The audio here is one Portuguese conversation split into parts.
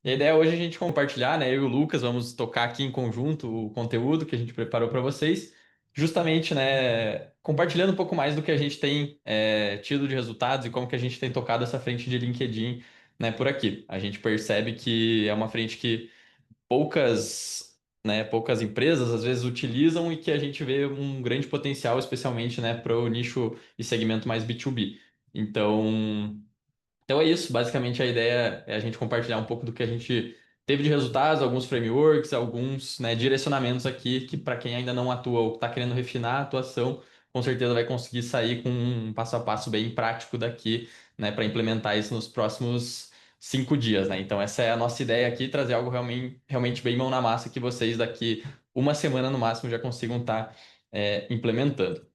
E a ideia hoje é a gente compartilhar, né? Eu e o Lucas vamos tocar aqui em conjunto o conteúdo que a gente preparou para vocês, justamente, né? Compartilhando um pouco mais do que a gente tem tido de resultados e como que a gente tem tocado essa frente de LinkedIn, né, por aqui. A gente percebe que é uma frente que poucas empresas às vezes utilizam e que a gente vê um grande potencial, especialmente, né, para o nicho e segmento mais B2B. Então. Então é isso, basicamente a ideia é a gente compartilhar um pouco do que a gente teve de resultados, alguns frameworks, alguns, né, direcionamentos aqui que para quem ainda não atua ou está querendo refinar a atuação, com certeza vai conseguir sair com um passo a passo bem prático daqui, né, para implementar isso nos próximos 5 dias, né? Então essa é a nossa ideia aqui, trazer algo realmente bem mão na massa que vocês daqui uma semana no máximo já consigam estar implementando.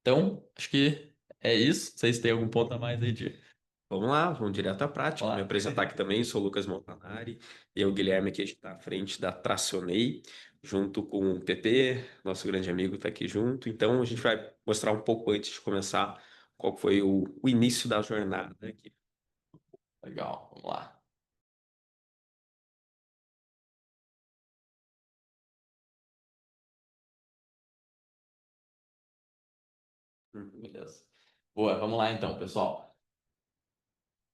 Então, acho que é isso. Vocês têm algum ponto a mais aí de... Vamos lá, vamos direto à prática. Vamos Me lá. apresentar aqui também, sou o Lucas Montanari, eu, Guilherme, aqui a gente está à frente da Tracionei, junto com o PP, nosso grande amigo está aqui junto. Então a gente vai mostrar um pouco antes de começar qual foi o início da jornada aqui. Legal, vamos lá. Beleza. Boa, vamos lá então, pessoal.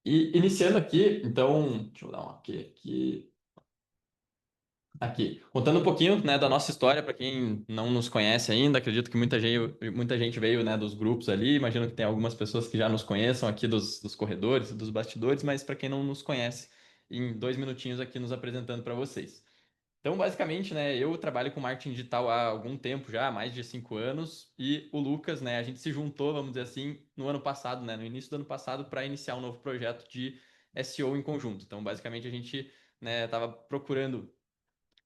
E iniciando aqui, então, deixa eu dar um aqui. Contando um pouquinho, né, da nossa história, para quem não nos conhece ainda, acredito que muita gente veio, né, dos grupos ali, imagino que tem algumas pessoas que já nos conheçam aqui dos corredores e dos bastidores, mas para quem não nos conhece, em 2 minutinhos aqui nos apresentando para vocês. Então, basicamente, né, eu trabalho com marketing digital há algum tempo já, há mais de 5 anos, e o Lucas, né, a gente se juntou, vamos dizer assim, no ano passado, né, no início do ano passado, para iniciar um novo projeto de SEO em conjunto. Então, basicamente, a gente, né, estava procurando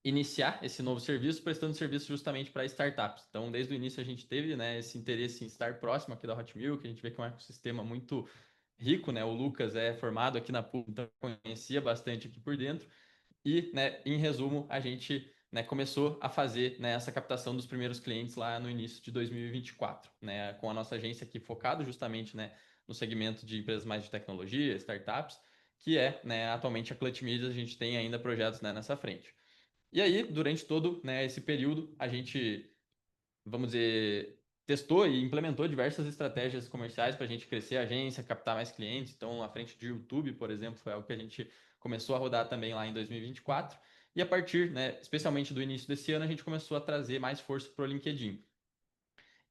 iniciar esse novo serviço, prestando serviço justamente para startups. Então, desde o início a gente teve, né, esse interesse em estar próximo aqui da Hotmail, que a gente vê que é um ecossistema muito rico, né? O Lucas é formado aqui na PUC, então conhecia bastante aqui por dentro. E, né, em resumo, a gente, né, começou a fazer, né, essa captação dos primeiros clientes lá no início de 2024, né, com a nossa agência aqui focado justamente, né, no segmento de empresas mais de tecnologia, startups, que é, né, atualmente a Clutch Media, a gente tem ainda projetos, né, nessa frente. E aí, durante todo, né, esse período, a gente, vamos dizer, testou e implementou diversas estratégias comerciais para a gente crescer a agência, captar mais clientes. Então, a frente de YouTube, por exemplo, foi algo que a gente começou a rodar também lá em 2024. E a partir, né, especialmente do início desse ano, a gente começou a trazer mais força para o LinkedIn.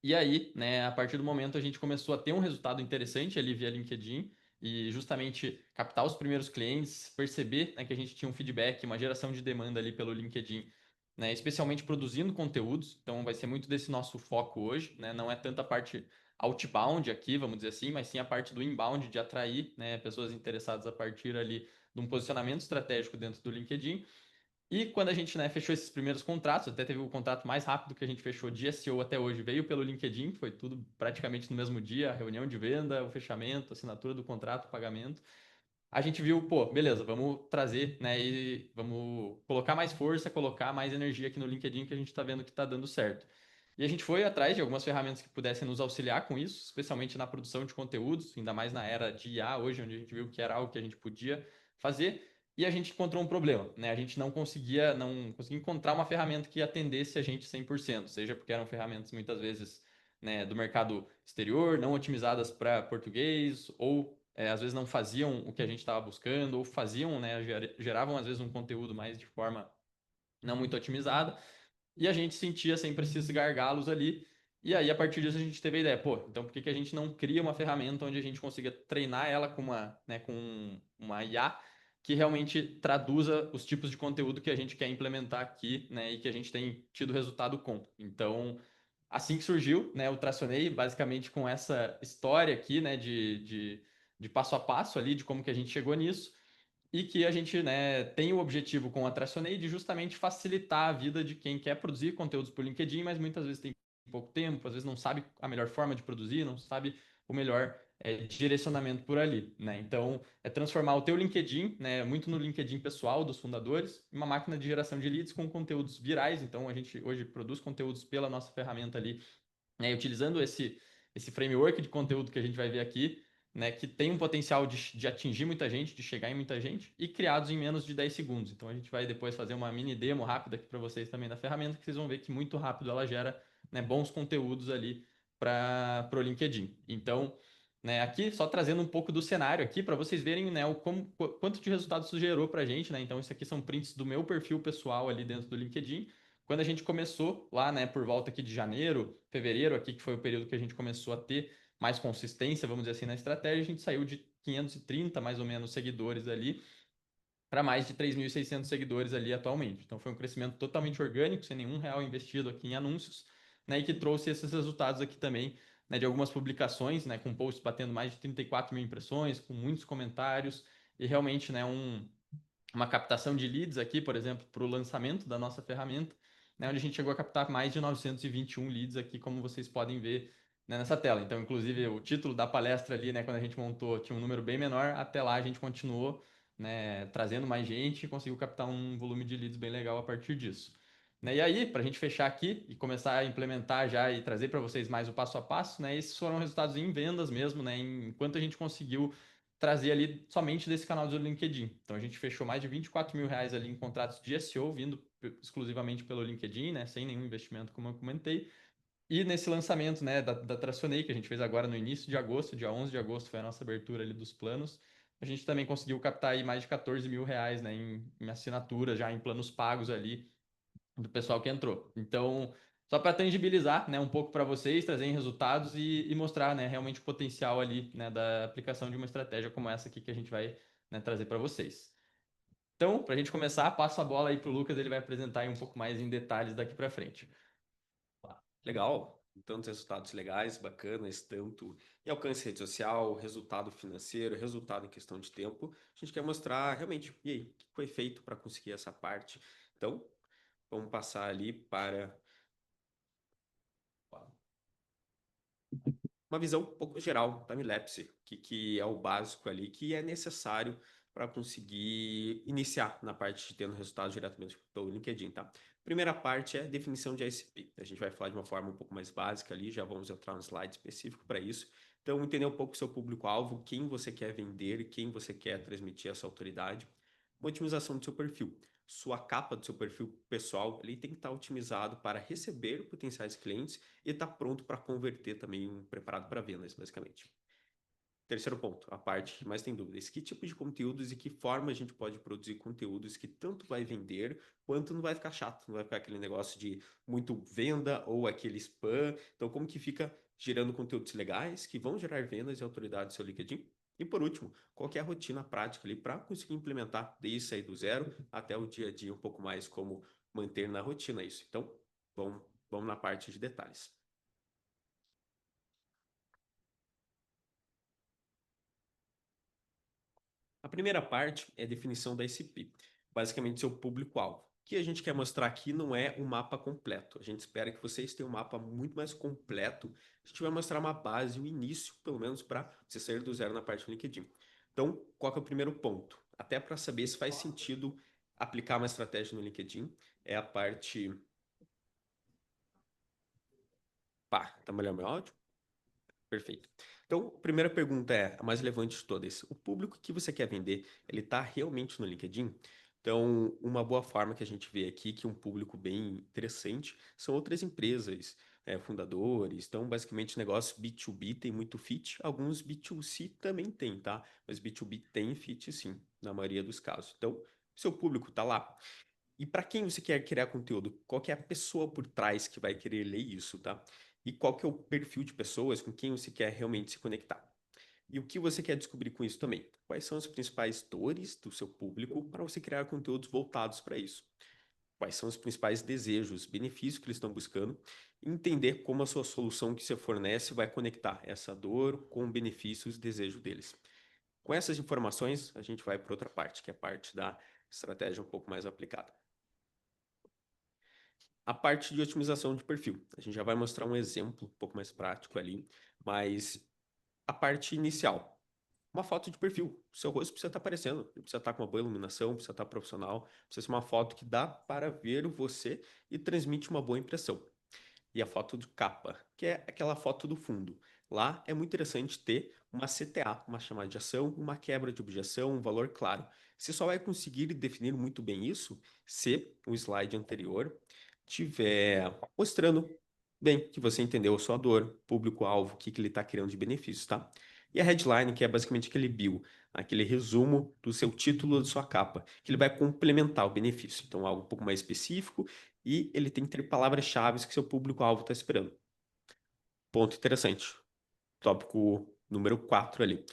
E aí, né, a partir do momento a gente começou a ter um resultado interessante ali via LinkedIn e justamente captar os primeiros clientes, perceber, né, que a gente tinha um feedback, uma geração de demanda ali pelo LinkedIn, né, especialmente produzindo conteúdos. Então vai ser muito desse nosso foco hoje, né, não é tanta a parte outbound aqui, vamos dizer assim, mas sim a parte do inbound de atrair, né, pessoas interessadas a partir ali de um posicionamento estratégico dentro do LinkedIn. E quando a gente, né, fechou esses primeiros contratos, até teve o contrato mais rápido que a gente fechou de SEO até hoje, veio pelo LinkedIn, foi tudo praticamente no mesmo dia, a reunião de venda, o fechamento, a assinatura do contrato, o pagamento. A gente viu, pô, beleza, vamos trazer, né, e vamos colocar mais força, colocar mais energia aqui no LinkedIn que a gente está vendo que está dando certo. E a gente foi atrás de algumas ferramentas que pudessem nos auxiliar com isso, especialmente na produção de conteúdos, ainda mais na era de IA hoje, onde a gente viu que era algo que a gente podia fazer. E a gente encontrou um problema, né? A gente não conseguia encontrar uma ferramenta que atendesse a gente 100%, seja porque eram ferramentas muitas vezes, né, do mercado exterior, não otimizadas para português, ou às vezes não faziam o que a gente estava buscando, ou faziam, né, geravam às vezes um conteúdo mais de forma não muito otimizada, e a gente sentia sempre esses gargalos ali. E aí, a partir disso, a gente teve a ideia, pô, então por que que a gente não cria uma ferramenta onde a gente consiga treinar ela com uma IA que realmente traduza os tipos de conteúdo que a gente quer implementar aqui, né, e que a gente tem tido resultado com. Então, assim que surgiu, né, eu tracionei basicamente com essa história aqui, né, de passo a passo ali, de como que a gente chegou nisso e que a gente, né, tem o objetivo com a Tracionei de justamente facilitar a vida de quem quer produzir conteúdos por LinkedIn, mas muitas vezes tem pouco tempo, às vezes não sabe a melhor forma de produzir, não sabe o melhor direcionamento por ali, né? Então, é transformar o teu LinkedIn, né, muito no LinkedIn pessoal dos fundadores, em uma máquina de geração de leads com conteúdos virais. Então, a gente hoje produz conteúdos pela nossa ferramenta ali, né, utilizando esse framework de conteúdo que a gente vai ver aqui, né, que tem um potencial de atingir muita gente, de chegar em muita gente, e criados em menos de 10 segundos. Então a gente vai depois fazer uma mini demo rápida aqui para vocês também da ferramenta, que vocês vão ver que muito rápido ela gera, né, bons conteúdos ali para o LinkedIn. Então, né, aqui só trazendo um pouco do cenário aqui para vocês verem, né, quanto de resultado isso gerou para a gente, né? Então isso aqui são prints do meu perfil pessoal ali dentro do LinkedIn. Quando a gente começou lá, né, por volta aqui de janeiro, fevereiro, aqui que foi o período que a gente começou a ter mais consistência, vamos dizer assim, na estratégia, a gente saiu de 530 mais ou menos seguidores ali para mais de 3.600 seguidores ali atualmente. Então foi um crescimento totalmente orgânico, sem nenhum real investido aqui em anúncios, né, e que trouxe esses resultados aqui também, né, de algumas publicações, né, com posts batendo mais de 34 mil impressões, com muitos comentários e realmente, né, uma captação de leads aqui, por exemplo, para o lançamento da nossa ferramenta, né, onde a gente chegou a captar mais de 921 leads aqui, como vocês podem ver, né, nessa tela. Então, inclusive, o título da palestra ali, né, quando a gente montou, tinha um número bem menor, até lá a gente continuou, né, trazendo mais gente e conseguiu captar um volume de leads bem legal a partir disso. Né, e aí, para a gente fechar aqui e começar a implementar já e trazer para vocês mais o passo a passo, né, esses foram resultados em vendas mesmo, né, enquanto a gente conseguiu trazer ali somente desse canal do LinkedIn. Então a gente fechou mais de 24 mil reais ali em contratos de SEO, vindo exclusivamente pelo LinkedIn, né, sem nenhum investimento, como eu comentei. E nesse lançamento, né, da Tracionei, que a gente fez agora no início de agosto, dia 11 de agosto foi a nossa abertura ali dos planos, a gente também conseguiu captar aí mais de 14 mil reais, né, em assinatura, já em planos pagos ali, do pessoal que entrou. Então, só para tangibilizar, né, um pouco para vocês, trazerem resultados e mostrar, né, realmente o potencial ali, né, da aplicação de uma estratégia como essa aqui que a gente vai, né, trazer para vocês. Então, para a gente começar, passo a bola aí para o Lucas, ele vai apresentar aí um pouco mais em detalhes daqui para frente. Legal, tantos resultados legais, bacanas, tanto em alcance rede social, resultado financeiro, resultado em questão de tempo. A gente quer mostrar realmente, e aí, o que foi feito para conseguir essa parte. Então, vamos passar ali para uma visão um pouco geral da Milapse, que é o básico ali, que é necessário para conseguir iniciar na parte de tendo resultados diretamente pelo LinkedIn, tá? Primeira parte é definição de ICP. A gente vai falar de uma forma um pouco mais básica ali, já vamos entrar no slide específico para isso. Então, entender um pouco o seu público-alvo, quem você quer vender, quem você quer transmitir essa autoridade. Uma otimização do seu perfil. Sua capa do seu perfil pessoal, ele tem que estar otimizado para receber potenciais clientes e está pronto para converter também, preparado para vendas, basicamente. Terceiro ponto, a parte que mais tem dúvidas. Que tipo de conteúdos e que forma a gente pode produzir conteúdos que tanto vai vender, quanto não vai ficar chato, não vai ficar aquele negócio de muito venda ou aquele spam. Então, como que fica gerando conteúdos legais que vão gerar vendas e autoridade no seu LinkedIn? E por último, qual que é a rotina prática ali para conseguir implementar desde sair do zero até o dia a dia um pouco mais como manter na rotina isso. Então, vamos na parte de detalhes. A primeira parte é a definição da ICP, basicamente seu público-alvo. O que a gente quer mostrar aqui não é um mapa completo. A gente espera que vocês tenham um mapa muito mais completo. A gente vai mostrar uma base, um início, pelo menos, para você sair do zero na parte do LinkedIn. Então, qual que é o primeiro ponto? Até para saber se faz sentido aplicar uma estratégia no LinkedIn, é a parte. Pá, tá melhor meu áudio? Perfeito. Então, a primeira pergunta é a mais relevante de todas. O público que você quer vender, ele está realmente no LinkedIn? Então, uma boa forma que a gente vê aqui, que um público bem interessante, são outras empresas, fundadores. Então, basicamente, negócio B2B tem muito fit. Alguns B2C também tem, tá? Mas B2B tem fit, sim, na maioria dos casos. Então, seu público está lá. E para quem você quer criar conteúdo? Qual que é a pessoa por trás que vai querer ler isso, tá? E qual que é o perfil de pessoas com quem você quer realmente se conectar? E o que você quer descobrir com isso também? Quais são as principais dores do seu público para você criar conteúdos voltados para isso? Quais são os principais desejos, benefícios que eles estão buscando? E entender como a sua solução que você fornece vai conectar essa dor com benefícios e desejos deles. Com essas informações, a gente vai para outra parte, que é a parte da estratégia um pouco mais aplicada. A parte de otimização de perfil. A gente já vai mostrar um exemplo um pouco mais prático ali, mas a parte inicial. Uma foto de perfil. O seu rosto precisa estar aparecendo, precisa estar com uma boa iluminação, precisa estar profissional, precisa ser uma foto que dá para ver você e transmite uma boa impressão. E a foto de capa, que é aquela foto do fundo. Lá é muito interessante ter uma CTA, uma chamada de ação, uma quebra de objeção, um valor claro. Você só vai conseguir definir muito bem isso se o slide anterior tiver mostrando bem que você entendeu a sua dor, público-alvo, o que ele está querendo de benefícios, tá? E a headline, que é basicamente aquele bill, aquele resumo do seu título, da sua capa, que ele vai complementar o benefício. Então, algo um pouco mais específico e ele tem que ter palavras-chave que seu público-alvo está esperando. Ponto interessante. Tópico número 4 ali.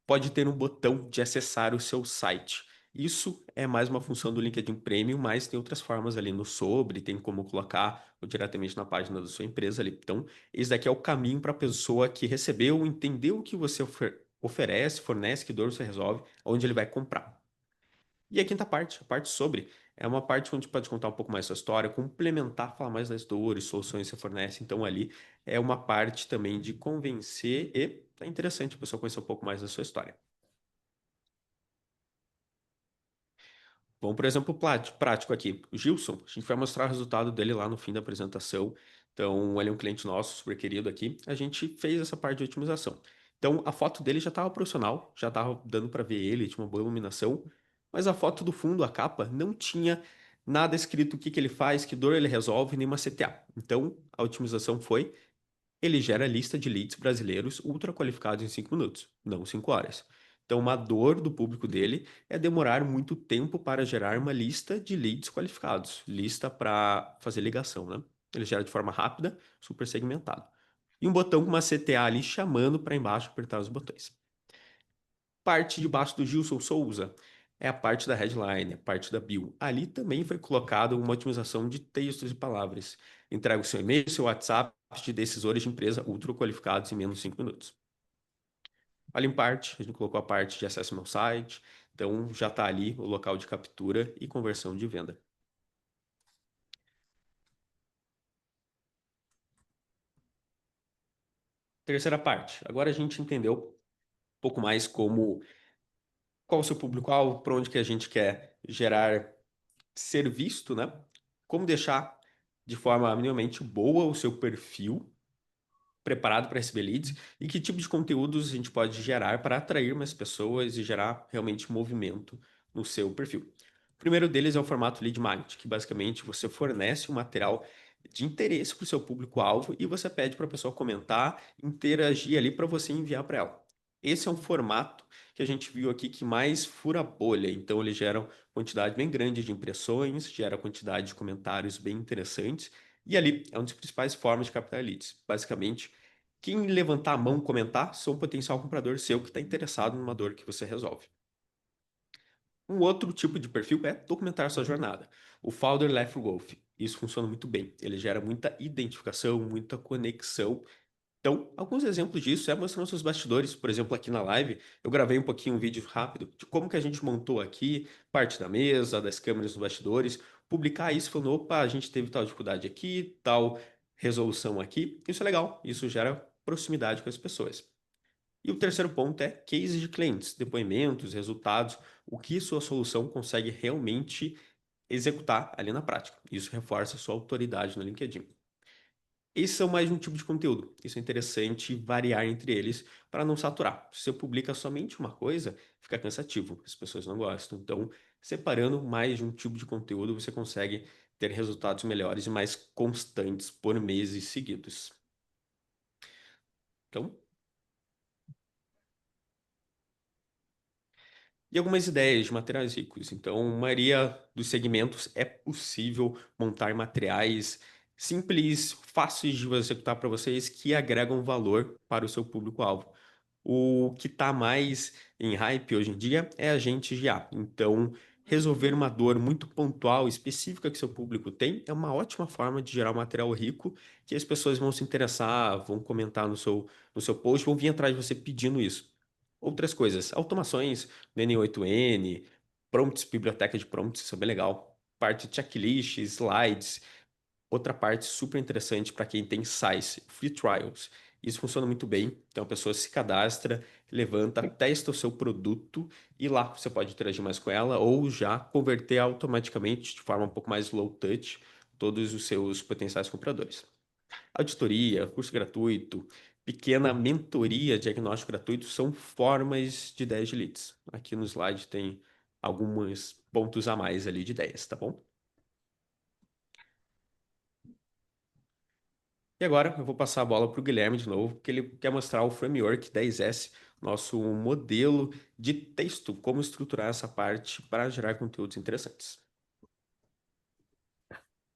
Pode ter um botão de acessar o seu site. Isso é mais uma função do LinkedIn Premium, mas tem outras formas ali no sobre, tem como colocar ou diretamente na página da sua empresa ali. Então, esse daqui é o caminho para a pessoa que recebeu, entendeu o que você oferece, fornece, que dor você resolve, onde ele vai comprar. E a quinta parte, a parte sobre, é uma parte onde pode contar um pouco mais sua história, complementar, falar mais das dores, soluções que você fornece. Então, ali é uma parte também de convencer e é interessante a pessoa conhecer um pouco mais da sua história. Vamos, por exemplo, prático aqui. O Gilson, a gente vai mostrar o resultado dele lá no fim da apresentação. Então, ele é um cliente nosso, super querido aqui. A gente fez essa parte de otimização. Então, a foto dele já estava profissional, já estava dando para ver ele, tinha uma boa iluminação. Mas a foto do fundo, a capa, não tinha nada escrito o que ele faz, que dor ele resolve, nenhuma CTA. Então, a otimização foi ele gera lista de leads brasileiros ultra qualificados em 5 minutos, não 5 horas. Então, uma dor do público dele é demorar muito tempo para gerar uma lista de leads qualificados, lista para fazer ligação, né? Ele gera de forma rápida, super segmentado. E um botão com uma CTA ali chamando para embaixo apertar os botões. Parte de baixo do Gilson Souza é a parte da headline, a parte da bio. Ali também foi colocado uma otimização de textos e palavras. Entrega o seu e-mail, seu WhatsApp de decisores de empresa ultra qualificados em menos de 5 minutos. Ali em parte, a gente colocou a parte de acesso ao meu site, então já está ali o local de captura e conversão de venda. Terceira parte. Agora a gente entendeu um pouco mais qual o seu público-alvo, para onde que a gente quer gerar ser visto, né? Como deixar de forma minimamente boa o seu perfil preparado para receber leads e que tipo de conteúdos a gente pode gerar para atrair mais pessoas e gerar realmente movimento no seu perfil. O primeiro deles é o formato lead magnet, que basicamente você fornece um material de interesse para o seu público-alvo e você pede para a pessoa comentar, interagir ali para você enviar para ela. Esse é um formato que a gente viu aqui que mais fura a bolha, então ele gera uma quantidade bem grande de impressões, gera quantidade de comentários bem interessantes e ali é uma das principais formas de captar leads. Basicamente, quem levantar a mão e comentar são um potencial comprador seu que está interessado numa dor que você resolve. Um outro tipo de perfil é documentar sua jornada. O Founder Left Wolf. Isso funciona muito bem. Ele gera muita identificação, muita conexão. Então, alguns exemplos disso é mostrando seus bastidores. Por exemplo, aqui na live, eu gravei um pouquinho um vídeo rápido de como que a gente montou aqui, parte da mesa, das câmeras dos bastidores. Publicar isso falando, opa, a gente teve tal dificuldade aqui, tal resolução aqui. Isso é legal, isso gera proximidade com as pessoas. E o terceiro ponto é cases de clientes, depoimentos, resultados, o que sua solução consegue realmente executar ali na prática. Isso reforça a sua autoridade no LinkedIn. Esses são mais de um tipo de conteúdo. Isso é interessante variar entre eles para não saturar. Se você publica somente uma coisa, fica cansativo, as pessoas não gostam. Então, separando mais de um tipo de conteúdo, você consegue ter resultados melhores e mais constantes por meses seguidos. Então, e algumas ideias de materiais ricos. Então, a maioria dos segmentos é possível montar materiais simples, fáceis de executar para vocês, que agregam valor para o seu público-alvo. O que está mais em hype hoje em dia é agente de IA. Então, resolver uma dor muito pontual, específica que seu público tem, é uma ótima forma de gerar um material rico que as pessoas vão se interessar, vão comentar no seu post, vão vir atrás de você pedindo isso. Outras coisas, automações no N8N, prompts, biblioteca de prompts, isso é bem legal. Parte de checklist, slides. Outra parte super interessante para quem tem size, free trials. Isso funciona muito bem. Então a pessoa se cadastra, levanta, testa o seu produto e lá você pode interagir mais com ela ou já converter automaticamente de forma um pouco mais low touch todos os seus potenciais compradores. Auditoria, curso gratuito, pequena mentoria diagnóstico gratuito são formas de ideias de leads. Aqui no slide tem alguns pontos a mais ali de ideias, tá bom? E agora eu vou passar a bola para o Guilherme de novo, porque ele quer mostrar o Framework 10S, nosso modelo de texto, como estruturar essa parte para gerar conteúdos interessantes.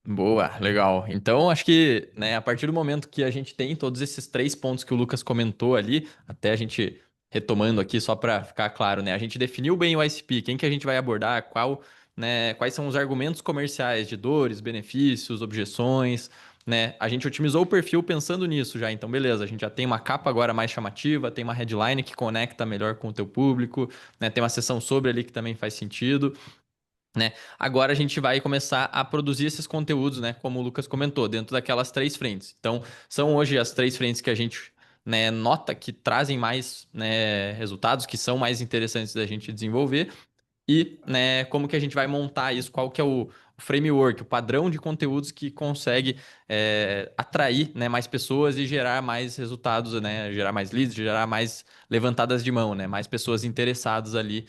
Boa, legal. Então, acho que, né, a partir do momento que a gente tem todos esses 3 pontos que o Lucas comentou ali, até a gente retomando aqui só para ficar claro, né, a gente definiu bem o ICP, quem que a gente vai abordar, qual, né, quais são os argumentos comerciais de dores, benefícios, objeções, né? A gente otimizou o perfil pensando nisso já. Então, beleza, a gente já tem uma capa agora mais chamativa, tem uma headline que conecta melhor com o teu público, né? Tem uma seção sobre ali que também faz sentido, né? Agora a gente vai começar a produzir esses conteúdos, né? Como o Lucas comentou, dentro daquelas 3 frentes. Então, são hoje as 3 frentes que a gente, né, nota que trazem mais, né, resultados, que são mais interessantes da gente desenvolver. E, né, como que a gente vai montar isso? Qual que é o framework, o padrão de conteúdos que consegue atrair, né, mais pessoas e gerar mais resultados, né? Gerar mais leads, gerar mais levantadas de mão, né? Mais pessoas interessadas ali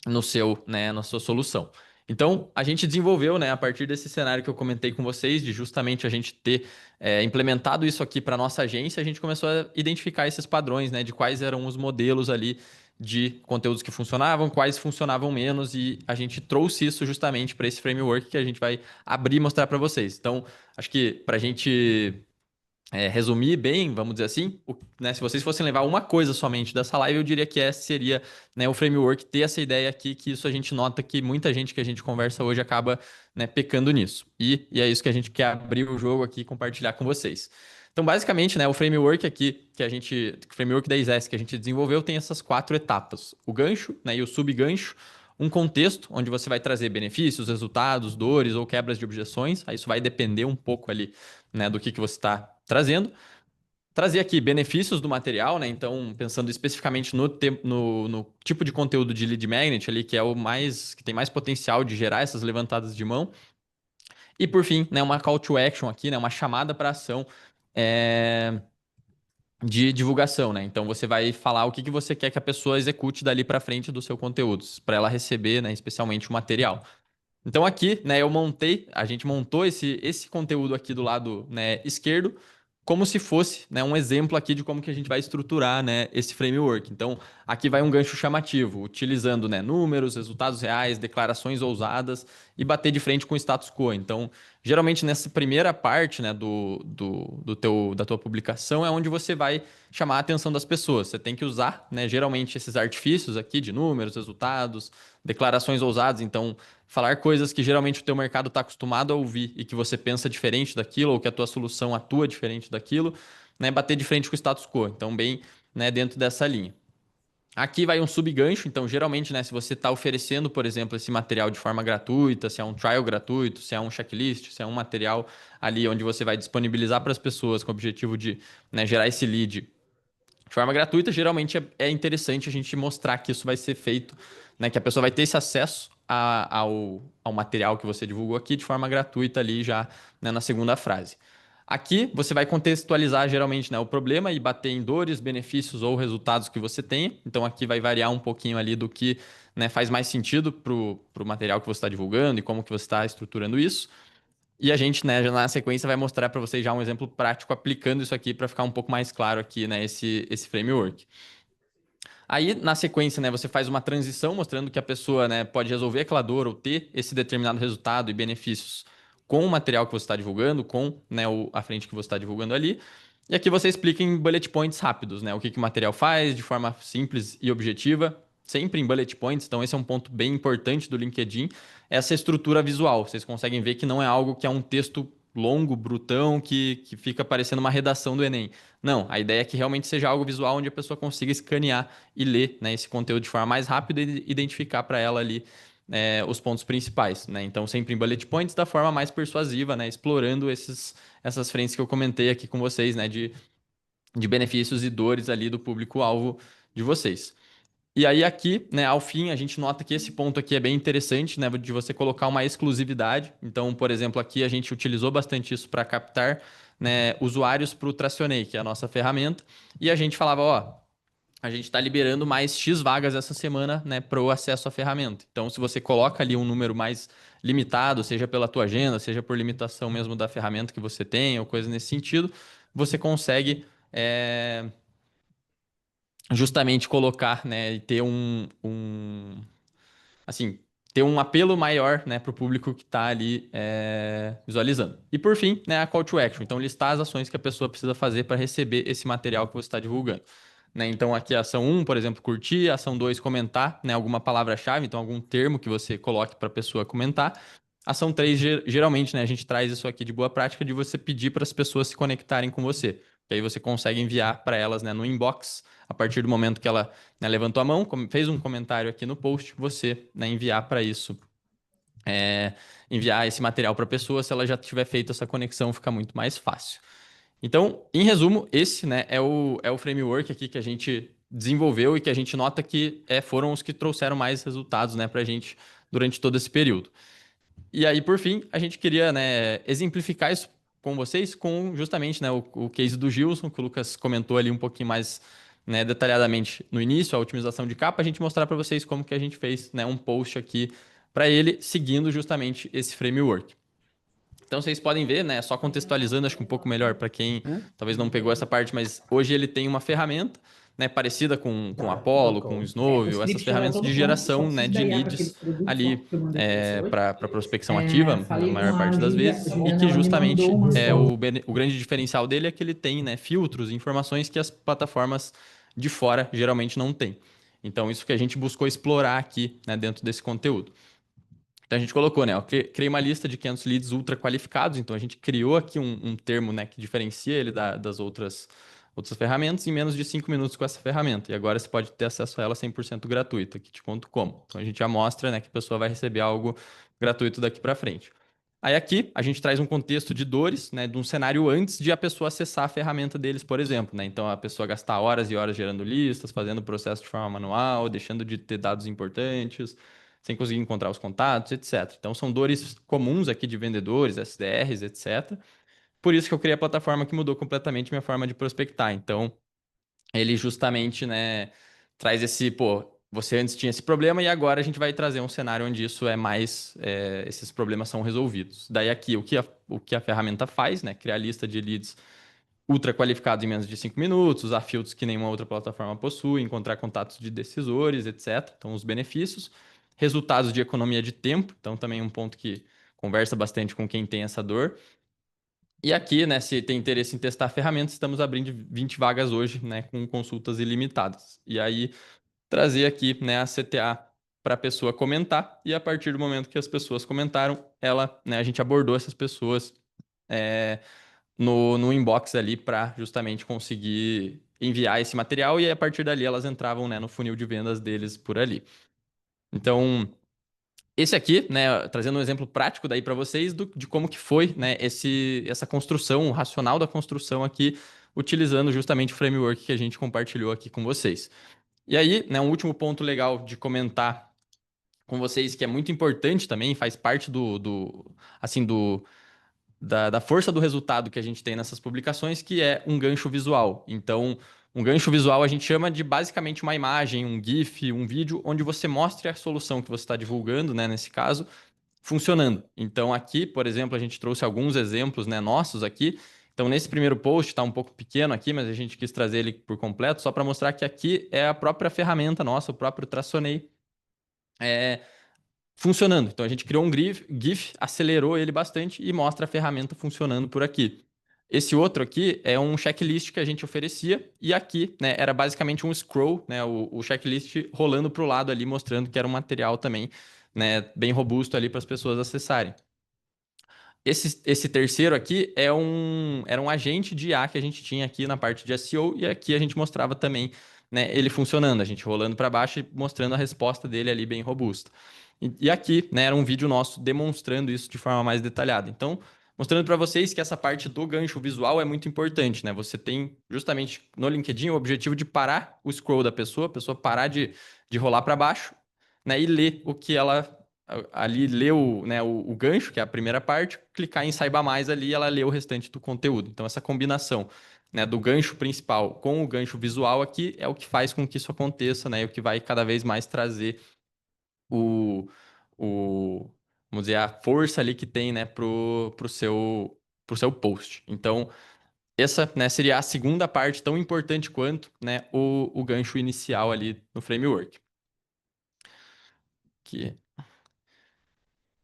no seu, né, na sua solução. Então, a gente desenvolveu, né, a partir desse cenário que eu comentei com vocês, de justamente a gente ter implementado isso aqui para nossa agência, a gente começou a identificar esses padrões, né, de quais eram os modelos ali de conteúdos que funcionavam, quais funcionavam menos, e a gente trouxe isso justamente para esse framework que a gente vai abrir e mostrar para vocês. Então, acho que para a gente resumir bem, vamos dizer assim, né, se vocês fossem levar uma coisa somente dessa live, eu diria que essa seria, né, o framework, ter essa ideia aqui, que isso a gente nota que muita gente que a gente conversa hoje acaba, né, pecando nisso. E é isso que a gente quer abrir o jogo aqui e compartilhar com vocês. Então, basicamente, né, o framework aqui o framework 10S que a gente desenvolveu tem essas 4 etapas: o gancho, né, e o subgancho, um contexto onde você vai trazer benefícios, resultados, dores ou quebras de objeções. Aí isso vai depender um pouco ali, né, do que você está trazendo. Trazer aqui benefícios do material, né? Então, pensando especificamente no tipo de conteúdo de lead magnet ali, que é o mais, que tem mais potencial de gerar essas levantadas de mão. E por fim, né, uma call to action aqui, né, uma chamada para ação é, de divulgação, né? Então você vai falar o que você quer que a pessoa execute dali para frente do seu conteúdo, para ela receber, né, especialmente o material. Então aqui, né, a gente montou esse conteúdo aqui do lado, né, esquerdo, como se fosse, né, um exemplo aqui de como que a gente vai estruturar, né, esse framework. Então, aqui vai um gancho chamativo, utilizando, né, números, resultados reais, declarações ousadas e bater de frente com o status quo. Então, geralmente nessa primeira parte, né, da tua publicação é onde você vai chamar a atenção das pessoas. Você tem que usar, né, geralmente esses artifícios aqui de números, resultados, declarações ousadas. Então, falar coisas que geralmente o teu mercado está acostumado a ouvir e que você pensa diferente daquilo, ou que a tua solução atua diferente daquilo, né? Bater de frente com o status quo. Então, bem, né, dentro dessa linha. Aqui vai um subgancho, então geralmente, né, se você está oferecendo, por exemplo, esse material de forma gratuita, se é um trial gratuito, se é um checklist, se é um material ali onde você vai disponibilizar para as pessoas com o objetivo de, né, gerar esse lead de forma gratuita, geralmente é interessante a gente mostrar que isso vai ser feito, né? Que a pessoa vai ter esse acesso ao material que você divulgou aqui de forma gratuita ali já, né, na segunda frase. Aqui você vai contextualizar geralmente, né, o problema e bater em dores, benefícios ou resultados que você tenha. Então aqui vai variar um pouquinho ali do que, né, faz mais sentido para o material que você está divulgando e como que você está estruturando isso. E a gente, né, já na sequência vai mostrar para vocês já um exemplo prático aplicando isso aqui para ficar um pouco mais claro aqui, né, esse framework. Aí, na sequência, né, você faz uma transição mostrando que a pessoa, né, pode resolver aquela dor ou ter esse determinado resultado e benefícios com o material que você está divulgando, com, né, a frente que você está divulgando ali. E aqui você explica em bullet points rápidos, né, o que o material faz de forma simples e objetiva, sempre em bullet points. Então, esse é um ponto bem importante do LinkedIn, essa estrutura visual. Vocês conseguem ver que não é algo que é um texto longo, brutão, que fica parecendo uma redação do Enem. Não, a ideia é que realmente seja algo visual onde a pessoa consiga escanear e ler, né, esse conteúdo de forma mais rápida e identificar para ela ali os pontos principais, né? Então, sempre em bullet points da forma mais persuasiva, né? Explorando essas frentes que eu comentei aqui com vocês, né? De benefícios e dores ali do público-alvo de vocês. E aí aqui, né, ao fim, a gente nota que esse ponto aqui é bem interessante, né, de você colocar uma exclusividade. Então, por exemplo, aqui a gente utilizou bastante isso para captar, né, usuários para o Tracionei, que é a nossa ferramenta, e a gente falava, ó, a gente está liberando mais X vagas essa semana, né, para o acesso à ferramenta. Então, se você coloca ali um número mais limitado, seja pela tua agenda, seja por limitação mesmo da ferramenta que você tem, ou coisa nesse sentido, você consegue justamente colocar, né, e ter assim, ter um apelo maior, né, para o público que está ali visualizando. E por fim, né, a call to action. Então, listar as ações que a pessoa precisa fazer para receber esse material que você está divulgando. Né? Então, aqui a ação um, por exemplo, curtir, a ação 2, comentar, né, alguma palavra-chave, então algum termo que você coloque para a pessoa comentar. Ação 3, geralmente, né, a gente traz isso aqui de boa prática de você pedir para as pessoas se conectarem com você. Que aí você consegue enviar para elas, né, no inbox, a partir do momento que ela, né, levantou a mão, fez um comentário aqui no post, você, né, enviar para isso, enviar esse material para a pessoa, se ela já tiver feito essa conexão, fica muito mais fácil. Então, em resumo, esse, né, é o framework aqui que a gente desenvolveu e que a gente nota que foram os que trouxeram mais resultados, né, para a gente durante todo esse período. E aí, por fim, a gente queria, né, exemplificar isso com vocês com justamente, né, o case do Gilson, que o Lucas comentou ali um pouquinho mais, né, detalhadamente no início, a otimização de capa, a gente mostrar para vocês como que a gente fez, né, um post aqui para ele, seguindo justamente esse framework. Então vocês podem ver, né? Só contextualizando, acho que um pouco melhor para quem talvez não pegou essa parte, mas hoje ele tem uma ferramenta, né, parecida com Apollo, com O Snowview, essas script já está ferramentas de todo pronto, só geração, né, preciso de da IA para aqueles leads produtos ó, ali que eu mandei para você hoje. para prospecção ativa, na Falei com maior a parte das vezes, e Juliana, que ela me mandou justamente umas fotos. o grande diferencial dele é que ele tem, né, filtros e informações que as plataformas de fora geralmente não têm. Então, isso que a gente buscou explorar aqui, né, dentro desse conteúdo. Então a gente colocou, né? Eu criei uma lista de 500 leads ultra qualificados. Então a gente criou aqui um termo, né, que diferencia ele das outras ferramentas em menos de 5 minutos com essa ferramenta. E agora você pode ter acesso a ela 100% gratuito. Aqui te conto como. Então a gente já mostra, né, que a pessoa vai receber algo gratuito daqui para frente. Aí aqui a gente traz um contexto de dores, né, de um cenário antes de a pessoa acessar a ferramenta deles, por exemplo, né? Então a pessoa gastar horas e horas gerando listas, fazendo o processo de forma manual, deixando de ter dados importantes, sem conseguir encontrar os contatos, etc. Então são dores comuns aqui de vendedores, SDRs, etc. Por isso que eu criei a plataforma que mudou completamente minha forma de prospectar. Então ele justamente, né, traz esse, pô, você antes tinha esse problema e agora a gente vai trazer um cenário onde isso esses problemas são resolvidos. Daí aqui, o que a ferramenta faz, né, criar lista de leads ultra qualificados em menos de 5 minutos, usar filtros que nenhuma outra plataforma possui, encontrar contatos de decisores, etc. Então, os benefícios. Resultados de economia de tempo, então também um ponto que conversa bastante com quem tem essa dor. E aqui, né, se tem interesse em testar a ferramenta, estamos abrindo 20 vagas hoje, né, com consultas ilimitadas. E aí, trazer aqui, né, a CTA para a pessoa comentar, e a partir do momento que as pessoas comentaram, né, a gente abordou essas pessoas no inbox ali para justamente conseguir enviar esse material, e aí, a partir dali elas entravam, né, no funil de vendas deles por ali. Então, esse aqui, né, trazendo um exemplo prático daí para vocês de como que foi, né, essa construção, o racional da construção aqui, utilizando justamente o framework que a gente compartilhou aqui com vocês. E aí, né, um último ponto legal de comentar com vocês, que é muito importante também, faz parte assim, da força do resultado que a gente tem nessas publicações, que é um gancho visual. Então, um gancho visual a gente chama de basicamente uma imagem, um GIF, um vídeo, onde você mostre a solução que você está divulgando, né, nesse caso, funcionando. Então, aqui, por exemplo, a gente trouxe alguns exemplos, né, nossos aqui. Então, nesse primeiro post, está um pouco pequeno aqui, mas a gente quis trazer ele por completo, só para mostrar que aqui é a própria ferramenta nossa, o próprio Tracionei, funcionando. Então a gente criou um GIF, acelerou ele bastante e mostra a ferramenta funcionando por aqui. Esse outro aqui é um checklist que a gente oferecia e aqui, né, era basicamente um scroll, né, o checklist rolando para o lado ali, mostrando que era um material também, né, bem robusto ali para as pessoas acessarem. Esse terceiro aqui era um agente de IA que a gente tinha aqui na parte de SEO e aqui a gente mostrava também, né, ele funcionando, a gente rolando para baixo e mostrando a resposta dele ali bem robusta. E aqui, né, era um vídeo nosso demonstrando isso de forma mais detalhada. Então, mostrando para vocês que essa parte do gancho visual é muito importante, né? Você tem justamente no LinkedIn o objetivo de parar o scroll da pessoa, a pessoa parar de rolar para baixo, né? E ler o que ela ali leu, né, o gancho, que é a primeira parte, clicar em saiba mais ali, ela lê o restante do conteúdo. Então essa combinação, né, do gancho principal com o gancho visual aqui é o que faz com que isso aconteça, né? E o que vai cada vez mais trazer o, o vamos dizer, a força ali que tem, né, pro seu post. Então, essa, né, seria a segunda parte tão importante quanto, né, o gancho inicial ali no framework. Que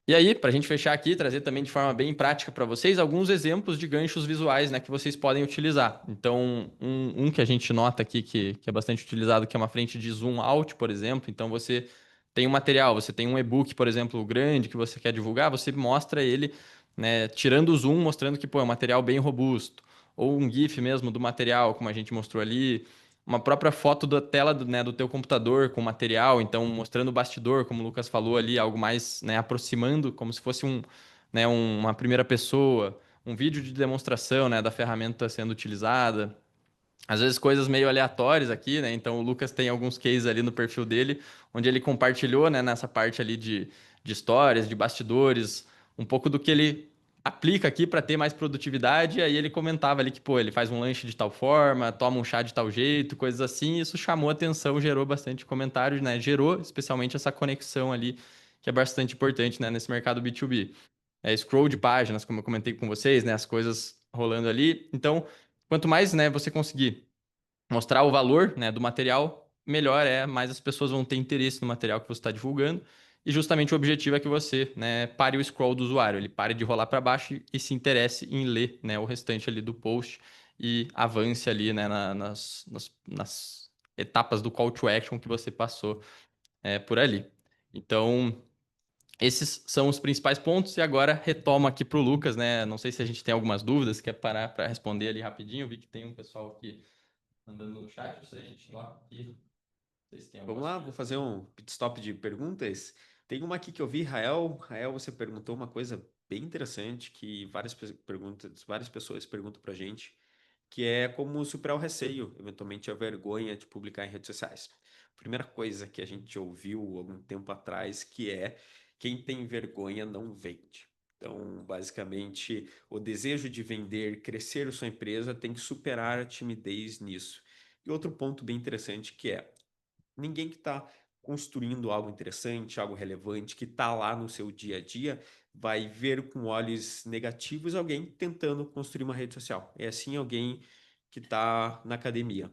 E aí, para a gente fechar aqui, trazer também de forma bem prática para vocês alguns exemplos de ganchos visuais, né, que vocês podem utilizar. Então, um que a gente nota aqui que é bastante utilizado, que é uma frente de zoom out, por exemplo. Então, você tem um material, você tem um e-book, por exemplo, grande que você quer divulgar, você mostra ele, né, tirando o zoom, mostrando que pô, é um material bem robusto. Ou um GIF mesmo do material, como a gente mostrou ali, uma própria foto da tela do, né, do teu computador com material, então mostrando o bastidor, como o Lucas falou ali, algo mais, né, aproximando, como se fosse né, uma primeira pessoa, um vídeo de demonstração, né, da ferramenta sendo utilizada. Às vezes coisas meio aleatórias aqui, né? Então o Lucas tem alguns cases ali no perfil dele, onde ele compartilhou, né, nessa parte ali de histórias, de bastidores, um pouco do que ele aplica aqui para ter mais produtividade. E aí ele comentava ali que, pô, ele faz um lanche de tal forma, toma um chá de tal jeito, coisas assim. E isso chamou atenção, gerou bastante comentários, né? Gerou especialmente essa conexão ali, que é bastante importante, né, nesse mercado B2B. Scroll de páginas, como eu comentei com vocês, né? As coisas rolando ali. Então, quanto mais, né, você conseguir mostrar o valor, né, do material, melhor é, mais as pessoas vão ter interesse no material que você está divulgando. E justamente o objetivo é que você, né, pare o scroll do usuário, ele pare de rolar para baixo e se interesse em ler, né, o restante ali do post e avance ali, né, nas etapas do call to action que você passou por ali. Então, esses são os principais pontos. E agora retomo aqui para o Lucas, né? Não sei se a gente tem algumas dúvidas, quer parar para responder ali rapidinho. Eu vi que tem um pessoal aqui mandando no chat, não sei, a gente toca aqui. Não sei se tem Vamos alguma lá, vou sugestão. fazer um pit stop de perguntas. Tem uma aqui que eu vi, Rael. Rael, você perguntou uma coisa bem interessante que várias pessoas perguntam pra gente, que é como superar o receio, eventualmente a vergonha de publicar em redes sociais. Primeira coisa que a gente ouviu algum tempo atrás, que é quem tem vergonha não vende. Então, basicamente, o desejo de vender, crescer a sua empresa tem que superar a timidez nisso. E outro ponto bem interessante que é ninguém que está construindo algo interessante, algo relevante, que está lá no seu dia a dia, vai ver com olhos negativos alguém tentando construir uma rede social. É assim alguém que está na academia.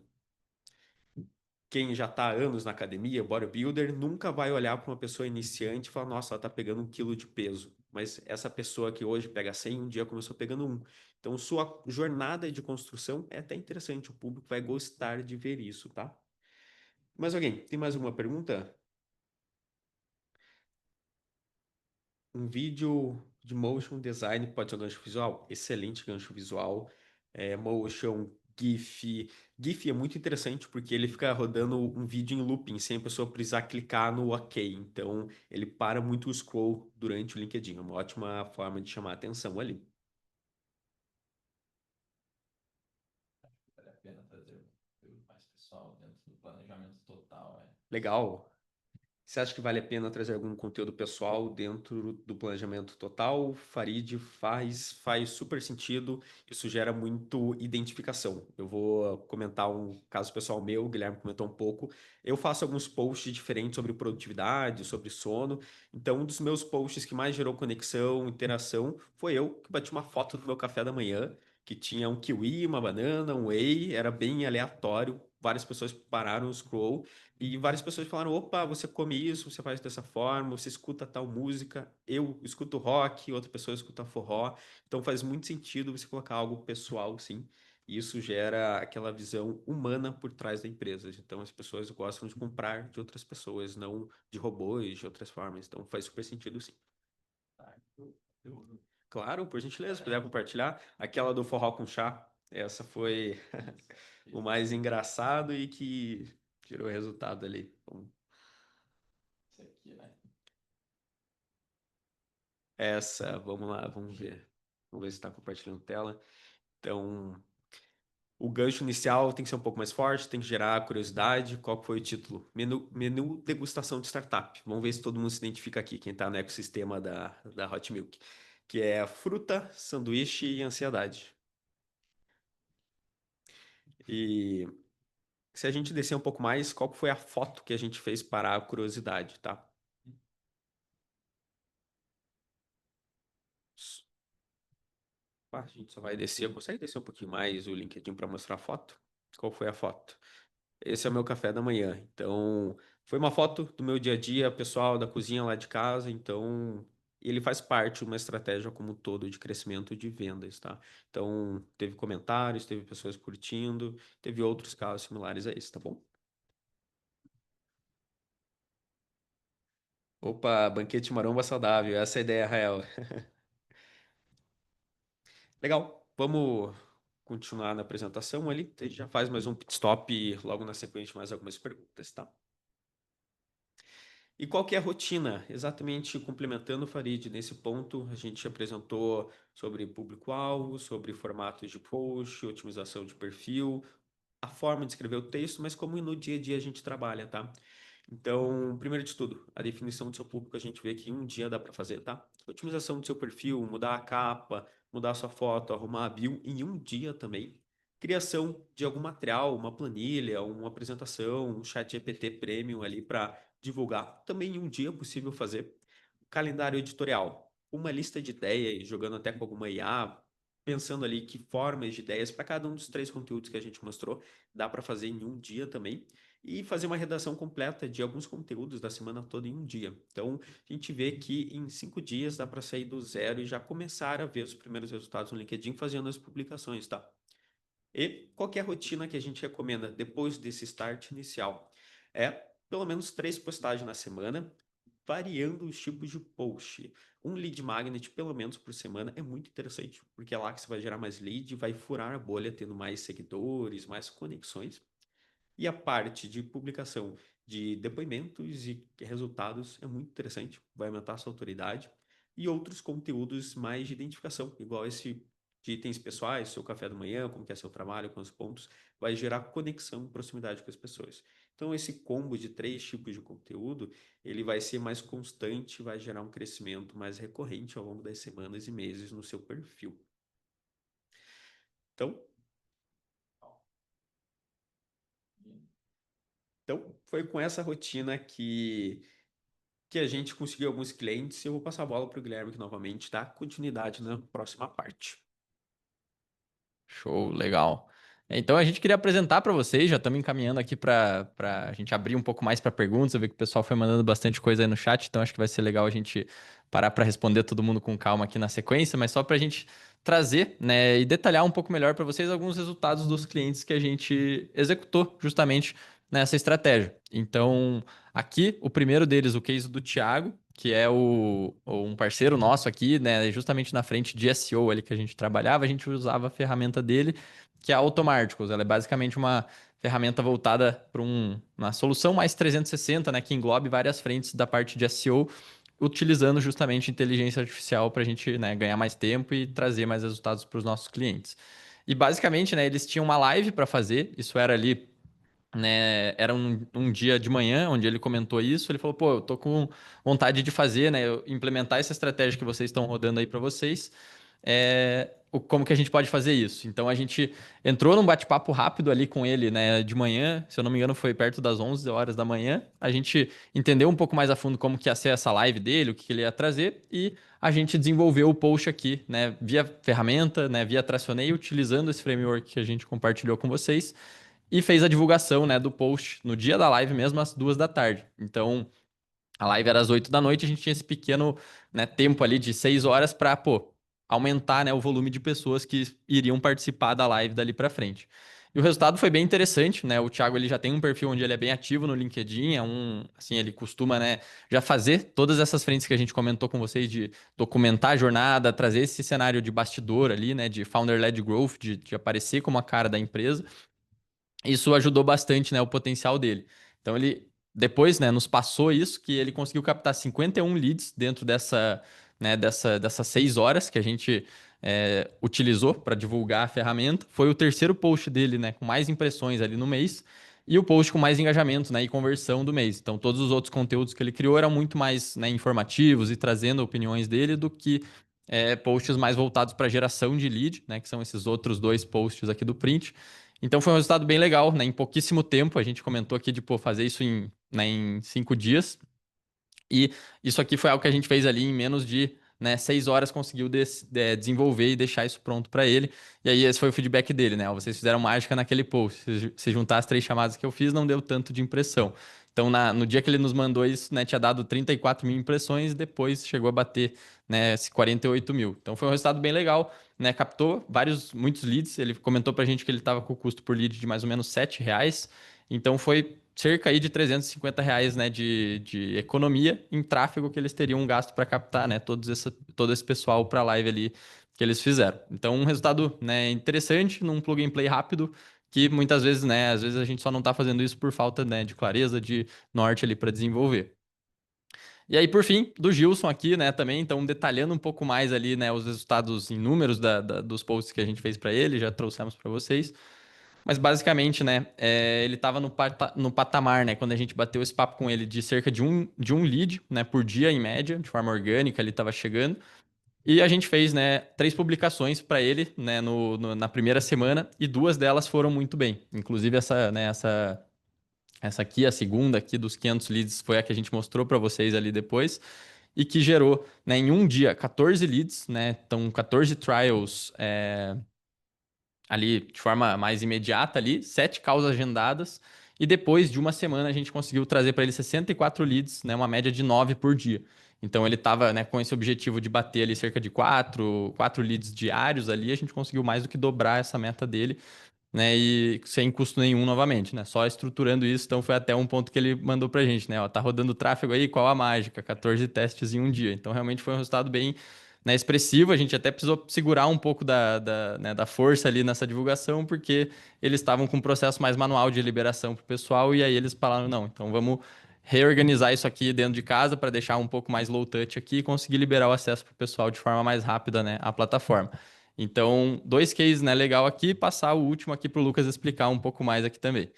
Quem já está há anos na academia, bodybuilder, nunca vai olhar para uma pessoa iniciante e falar, nossa, ela está pegando 1 quilo de peso. Mas essa pessoa que hoje pega 100, um dia começou pegando 1. Então, sua jornada de construção é até interessante. O público vai gostar de ver isso, tá? Mais alguém? Tem mais alguma pergunta? Um vídeo de motion design pode ser um gancho visual? Excelente gancho visual. Motion, GIF. GIF é muito interessante porque ele fica rodando um vídeo em looping sem a pessoa precisar clicar no OK. Então, ele para muito o scroll durante o LinkedIn. É uma ótima forma de chamar a atenção ali. Vale a pena trazer mais pessoal dentro do planejamento total. Legal. Você acha que vale a pena trazer algum conteúdo pessoal dentro do planejamento total? Farid faz super sentido. Isso gera muito identificação. Eu vou comentar um caso pessoal meu, o Guilherme comentou um pouco. Eu faço alguns posts diferentes sobre produtividade, sobre sono. Então, um dos meus posts que mais gerou conexão, interação, foi eu que bati uma foto do meu café da manhã, que tinha um kiwi, uma banana, um whey, era bem aleatório. Várias pessoas pararam o scroll e várias pessoas falaram: opa, você come isso, você faz dessa forma, você escuta tal música. Eu escuto rock, outra pessoa escuta forró. Então faz muito sentido você colocar algo pessoal, sim. E isso gera aquela visão humana por trás da empresa. Então as pessoas gostam de comprar de outras pessoas, não de robôs, de outras formas. Então faz super sentido, sim. Tá? Eu- Claro, por gentileza, se puder compartilhar. Aquela do forró com chá, essa foi o mais engraçado e que gerou resultado ali. Isso aqui, né? Essa, vamos lá, vamos ver. Vamos ver se está compartilhando tela. Então, o gancho inicial tem que ser um pouco mais forte, tem que gerar curiosidade. Qual que foi o título? Menu degustação de startup. Vamos ver se todo mundo se identifica aqui, quem está no ecossistema da Hot Milk. Que é fruta, sanduíche e ansiedade. E se a gente descer um pouco mais, qual que foi a foto que a gente fez para a curiosidade, tá? A gente só vai descer. Consegue descer um pouquinho mais o LinkedIn para mostrar a foto? Qual foi a foto? Esse é o meu café da manhã. Então, foi uma foto do meu dia a dia pessoal, da cozinha lá de casa. Então, ele faz parte de uma estratégia como um todo de crescimento de vendas, tá? Então, teve comentários, teve pessoas curtindo, teve outros casos similares a esse, tá bom? Opa, banquete maromba saudável, essa é a ideia, Rael. Legal, vamos continuar na apresentação ali. A gente já faz mais um pit stop e logo na sequência mais algumas perguntas, tá? E qual que é a rotina? Exatamente complementando o Farid nesse ponto, a gente apresentou sobre público-alvo, sobre formatos de post, otimização de perfil, a forma de escrever o texto, mas como no dia a dia a gente trabalha, tá? Então, primeiro de tudo, a definição do seu público a gente vê que em um dia dá para fazer, tá? Otimização do seu perfil, mudar a capa, mudar a sua foto, arrumar a bio em um dia também. Criação de algum material, uma planilha, uma apresentação, um chat GPT Premium ali para divulgar. Também em um dia é possível fazer. Calendário editorial, uma lista de ideias, jogando até com alguma IA, pensando ali que formas de ideias para cada um dos três conteúdos que a gente mostrou, dá para fazer em um dia também e fazer uma redação completa de alguns conteúdos da semana toda em um dia. Então, a gente vê que em 5 dias dá para sair do zero e já começar a ver os primeiros resultados no LinkedIn fazendo as publicações, tá? E qual que é a rotina que a gente recomenda depois desse start inicial? É pelo menos 3 postagens na semana, variando os tipos de post. Um lead magnet, pelo menos por semana, é muito interessante, porque é lá que você vai gerar mais lead, vai furar a bolha, tendo mais seguidores, mais conexões. E a parte de publicação de depoimentos e resultados é muito interessante, vai aumentar a sua autoridade. E outros conteúdos mais de identificação, igual esse de itens pessoais, seu café da manhã, como que é seu trabalho, quantos pontos, vai gerar conexão e proximidade com as pessoas. Então, esse combo de 3 tipos de conteúdo, ele vai ser mais constante, vai gerar um crescimento mais recorrente ao longo das semanas e meses no seu perfil. Então, foi com essa rotina que a gente conseguiu alguns clientes. Eu vou passar a bola para o Guilherme aqui novamente, tá? Continuidade na próxima parte. Show, legal. Então a gente queria apresentar para vocês, já estamos encaminhando aqui para a gente abrir um pouco mais para perguntas. Eu vi que o pessoal foi mandando bastante coisa aí no chat, então acho que vai ser legal a gente parar para responder todo mundo com calma aqui na sequência, mas só para a gente trazer, né, e detalhar um pouco melhor para vocês alguns resultados dos clientes que a gente executou justamente nessa estratégia. Então, aqui o primeiro deles, o case do Thiago, que é um parceiro nosso aqui, né? Justamente na frente de SEO ali que a gente trabalhava, a gente usava a ferramenta dele, que é a Automarticals. Ela é basicamente uma ferramenta voltada para uma solução mais 360, né? Que englobe várias frentes da parte de SEO, utilizando justamente inteligência artificial para a gente, né, ganhar mais tempo e trazer mais resultados para os nossos clientes. E basicamente, né, eles tinham uma live para fazer, isso era ali, né, era um dia de manhã onde ele comentou isso. Ele falou: pô, eu tô com vontade de fazer, né, implementar essa estratégia que vocês estão rodando aí para vocês. Como que a gente pode fazer isso? Então a gente entrou num bate-papo rápido ali com ele, né, de manhã, se eu não me engano, foi perto das 11 horas da manhã. A gente entendeu um pouco mais a fundo como que ia ser essa live dele, o que ele ia trazer, e a gente desenvolveu o post aqui, né, via ferramenta, né, via Tracionei, utilizando esse framework que a gente compartilhou com vocês e fez a divulgação, né, do post no dia da live mesmo, às 2 da tarde. Então, a live era às 8 da noite, a gente tinha esse pequeno, né, tempo ali de 6 horas para, pô, aumentar, né, o volume de pessoas que iriam participar da live dali para frente. E o resultado foi bem interessante, né? O Thiago ele já tem um perfil onde ele é bem ativo no LinkedIn, assim, ele costuma, né, já fazer todas essas frentes que a gente comentou com vocês de documentar a jornada, trazer esse cenário de bastidor ali, né, de founder-led growth, de aparecer como a cara da empresa. Isso ajudou bastante, né, o potencial dele. Então ele depois, né, nos passou isso, que ele conseguiu captar 51 leads dentro dessas 6 horas que a gente utilizou para divulgar a ferramenta. Foi o terceiro post dele, né, com mais impressões ali no mês. E o post com mais engajamento, né, e conversão do mês. Então, todos os outros conteúdos que ele criou eram muito mais, né, informativos e trazendo opiniões dele do que posts mais voltados para geração de lead, né, que são esses outros dois posts aqui do print. Então, foi um resultado bem legal, né, em pouquíssimo tempo. A gente comentou aqui de pô, fazer isso em 5 dias. E isso aqui foi algo que a gente fez ali em menos de, né, 6 horas, conseguiu desenvolver e deixar isso pronto para ele. E aí esse foi o feedback dele, né? Ó, vocês fizeram mágica naquele post. Se juntar as 3 chamadas que eu fiz, não deu tanto de impressão. Então, no dia que ele nos mandou isso, né, tinha dado 34 mil impressões, depois chegou a bater, né, 48 mil. Então, foi um resultado bem legal, né? Captou muitos leads. Ele comentou pra gente que ele estava com o custo por lead de mais ou menos R$ 7. Então, foi cerca aí de R$ 350, né, de economia em tráfego que eles teriam gasto para captar, né, todo esse pessoal para a live ali que eles fizeram. Então, um resultado, né, interessante num plug and play rápido que muitas vezes, né, às vezes a gente só não está fazendo isso por falta, né, de clareza, de norte ali para desenvolver. E aí, por fim, do Gilson aqui, né, também, então detalhando um pouco mais ali, né, os resultados em números dos posts que a gente fez para ele, já trouxemos para vocês. Mas basicamente, né, ele estava no patamar, né, quando a gente bateu esse papo com ele de cerca de um lead, né, por dia em média, de forma orgânica, ele estava chegando. E a gente fez, né, 3 publicações para ele, né, na primeira semana e 2 delas foram muito bem. Inclusive essa aqui, a segunda aqui dos 500 leads, foi a que a gente mostrou para vocês ali depois e que gerou, né, em um dia 14 leads, né, então 14 trials ali de forma mais imediata ali, 7 calls agendadas, e depois de uma semana a gente conseguiu trazer para ele 64 leads, né, uma média de 9 por dia. Então ele estava, né, com esse objetivo de bater ali cerca de quatro leads diários ali, a gente conseguiu mais do que dobrar essa meta dele, né? E sem custo nenhum novamente, né? Só estruturando isso, então foi até um ponto que ele mandou pra gente, né? Ó, tá rodando tráfego aí, qual a mágica? 14 testes em um dia. Então realmente foi um resultado bem, né, expressivo. A gente até precisou segurar um pouco da força ali nessa divulgação, porque eles estavam com um processo mais manual de liberação pro pessoal, e aí eles falaram, não, então vamos reorganizar isso aqui dentro de casa para deixar um pouco mais low touch aqui e conseguir liberar o acesso para o pessoal de forma mais rápida, né, à plataforma. Então, 2 cases, né, legal aqui, passar o último aqui para o Lucas explicar um pouco mais aqui também.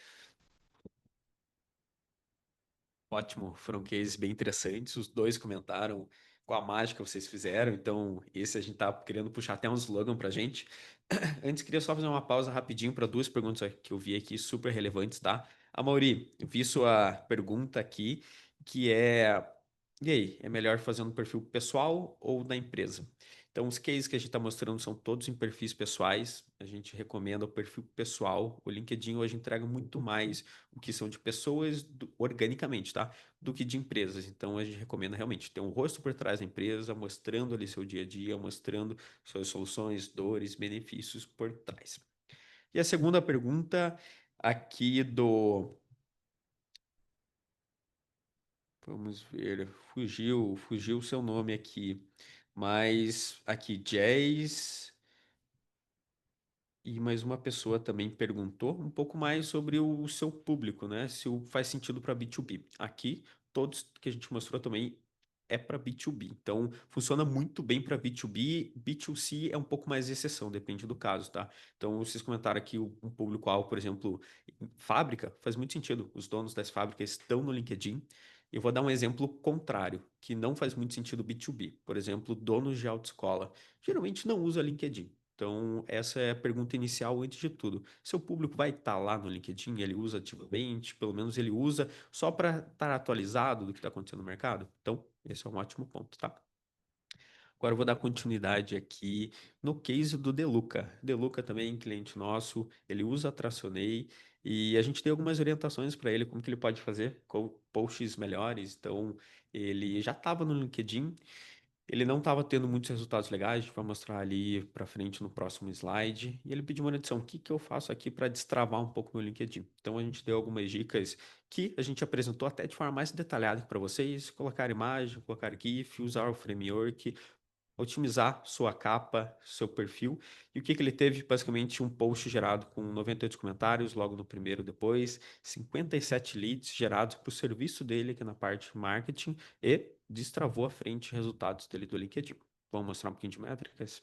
Ótimo, foram cases bem interessantes. Os dois comentaram com a mágica que vocês fizeram, então esse a gente tá querendo puxar até um slogan pra gente. Antes, queria só fazer uma pausa rapidinho para 2 perguntas que eu vi aqui super relevantes, tá? A Mauri, eu vi sua pergunta aqui, que é: e aí, é melhor fazer no perfil pessoal ou da empresa? Então, os cases que a gente está mostrando são todos em perfis pessoais. A gente recomenda o perfil pessoal. O LinkedIn hoje entrega muito mais o que são de pessoas organicamente, tá? Do que de empresas. Então, a gente recomenda realmente ter um rosto por trás da empresa, mostrando ali seu dia a dia, mostrando suas soluções, dores, benefícios por trás. E a segunda pergunta aqui vamos ver, fugiu o seu nome aqui, mas aqui, Jazz, e mais uma pessoa também perguntou um pouco mais sobre o seu público, né? Se faz sentido para B2B. Aqui, todos que a gente mostrou também é para B2B. Então, funciona muito bem para B2B. B2C é um pouco mais exceção, depende do caso, tá? Então, vocês comentaram aqui um público-alvo, por exemplo, fábrica, faz muito sentido. Os donos das fábricas estão no LinkedIn. Eu vou dar um exemplo contrário, que não faz muito sentido B2B. Por exemplo, donos de autoescola geralmente não usa LinkedIn. Então, essa é a pergunta inicial antes de tudo. Seu público vai estar lá no LinkedIn? Ele usa ativamente? Pelo menos ele usa só para estar atualizado do que está acontecendo no mercado? Então, esse é um ótimo ponto, tá? Agora eu vou dar continuidade aqui no case do Deluca. Deluca também, cliente nosso, ele usa a Tracionei e a gente deu algumas orientações para ele como que ele pode fazer com posts melhores. Então, ele já estava no LinkedIn, ele não estava tendo muitos resultados legais, a gente vai mostrar ali para frente no próximo slide. E ele pediu uma edição: o que que eu faço aqui para destravar um pouco meu LinkedIn? Então a gente deu algumas dicas que a gente apresentou até de forma mais detalhada para vocês: colocar imagem, colocar GIF, usar o framework, otimizar sua capa, seu perfil. E o que que ele teve? Basicamente um post gerado com 98 comentários, logo no primeiro depois, 57 leads gerados para o serviço dele aqui na parte marketing e destravou à frente resultados dele do LinkedIn. Vamos mostrar um pouquinho de métricas?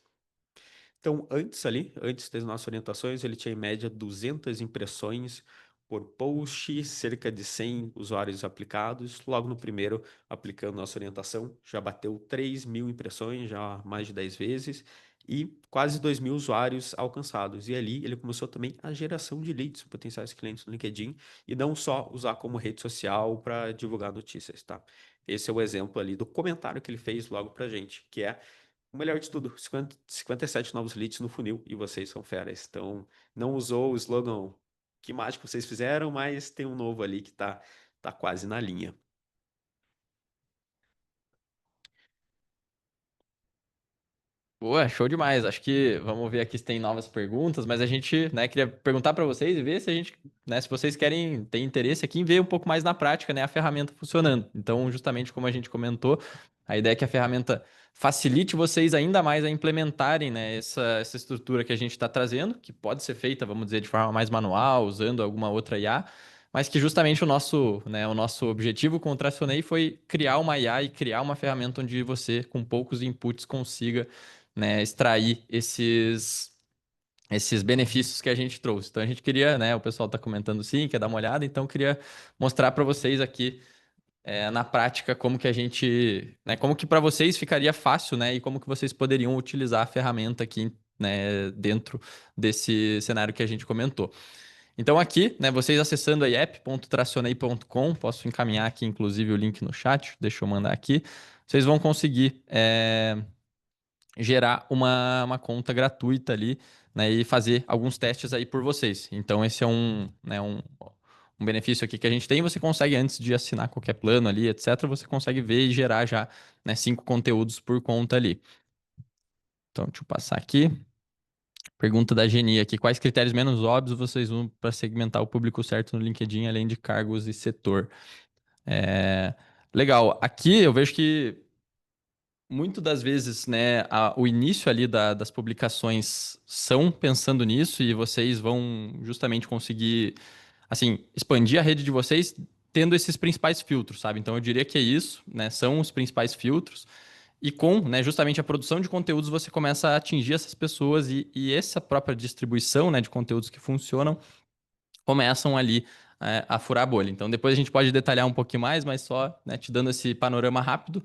Então, antes das nossas orientações, ele tinha em média 200 impressões por post, cerca de 100 usuários aplicados. Logo no primeiro, aplicando nossa orientação, já bateu 3.000 impressões, já mais de 10 vezes, e quase 2.000 usuários alcançados. E ali ele começou também a geração de leads, potenciais clientes no LinkedIn, e não só usar como rede social para divulgar notícias, tá? Esse é o exemplo ali do comentário que ele fez logo para gente, que é o melhor de tudo, 57 novos leads no funil e vocês são feras. Então, não usou o slogan que mágico vocês fizeram, mas tem um novo ali que tá quase na linha. Boa, show demais. Acho que vamos ver aqui se tem novas perguntas, mas a gente, né, queria perguntar para vocês e ver se a gente, né, se vocês querem, tem interesse aqui em ver um pouco mais na prática, né, a ferramenta funcionando. Então, justamente como a gente comentou, a ideia é que a ferramenta facilite vocês ainda mais a implementarem, né, essa estrutura que a gente está trazendo, que pode ser feita, vamos dizer, de forma mais manual, usando alguma outra IA, mas que justamente o nosso objetivo com o Tracionei foi criar uma IA e criar uma ferramenta onde você, com poucos inputs, consiga, né, extrair esses benefícios que a gente trouxe. Então a gente queria, né, o pessoal está comentando sim, quer dar uma olhada, então eu queria mostrar para vocês aqui na prática como que a gente, né, como que para vocês ficaria fácil, né, e como que vocês poderiam utilizar a ferramenta aqui, né, dentro desse cenário que a gente comentou. Então aqui, né, vocês acessando aí app.tracionei.com, posso encaminhar aqui inclusive o link no chat, deixa eu mandar aqui, vocês vão conseguir gerar uma conta gratuita ali, né, e fazer alguns testes aí por vocês. Então, esse é um benefício aqui que a gente tem. Você consegue, antes de assinar qualquer plano ali, etc., você consegue ver e gerar já, né, 5 conteúdos por conta ali. Então, deixa eu passar aqui. Pergunta da Geni aqui. Quais critérios menos óbvios vocês usam para segmentar o público certo no LinkedIn, além de cargos e setor? É, Legal. Aqui eu vejo que muito das vezes, né, o início ali das publicações são pensando nisso e vocês vão justamente conseguir, assim, expandir a rede de vocês tendo esses principais filtros, sabe? Então eu diria que é isso, né? São os principais filtros. E com, né, justamente a produção de conteúdos, você começa a atingir essas pessoas e essa própria distribuição, né, de conteúdos que funcionam começam ali a furar a bolha. Então depois a gente pode detalhar um pouquinho mais, mas só, né, te dando esse panorama rápido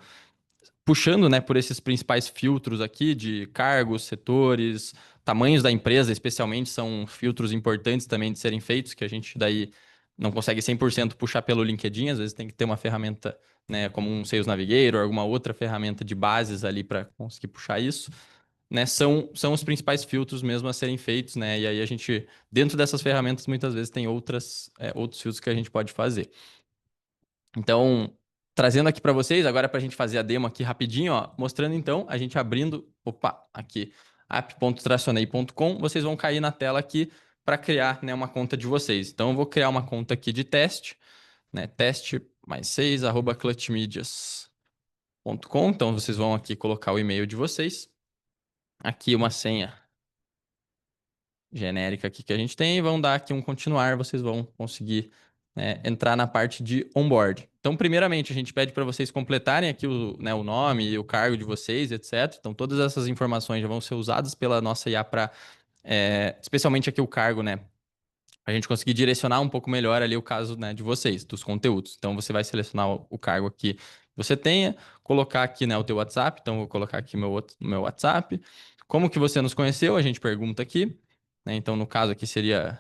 puxando, né, por esses principais filtros aqui de cargos, setores, tamanhos da empresa, especialmente, são filtros importantes também de serem feitos, que a gente daí não consegue 100% puxar pelo LinkedIn, às vezes tem que ter uma ferramenta, né, como um Sales Navigator, alguma outra ferramenta de bases ali para conseguir puxar isso. Né, são os principais filtros mesmo a serem feitos, né? E aí a gente, dentro dessas ferramentas, muitas vezes tem outros filtros que a gente pode fazer. Então, trazendo aqui para vocês, agora para a gente fazer a demo aqui rapidinho, ó, mostrando então, a gente abrindo, opa, aqui, app.tracionei.com, vocês vão cair na tela aqui para criar, né, uma conta de vocês. Então, eu vou criar uma conta aqui de teste, né, teste mais 6, @clutchmedias.com. Então, vocês vão aqui colocar o e-mail de vocês, aqui uma senha genérica aqui que a gente tem e vão dar aqui um continuar, vocês vão conseguir, né, entrar na parte de onboard. Então, primeiramente, a gente pede para vocês completarem aqui né, o nome e o cargo de vocês, etc. Então, todas essas informações já vão ser usadas pela nossa IA para, especialmente aqui o cargo, né? A gente conseguir direcionar um pouco melhor ali o caso, né, de vocês, dos conteúdos. Então, você vai selecionar o cargo aqui que você tenha, colocar aqui, né, o teu WhatsApp. Então, eu vou colocar aqui meu WhatsApp. Como que você nos conheceu? A gente pergunta aqui, né? Então, no caso aqui seria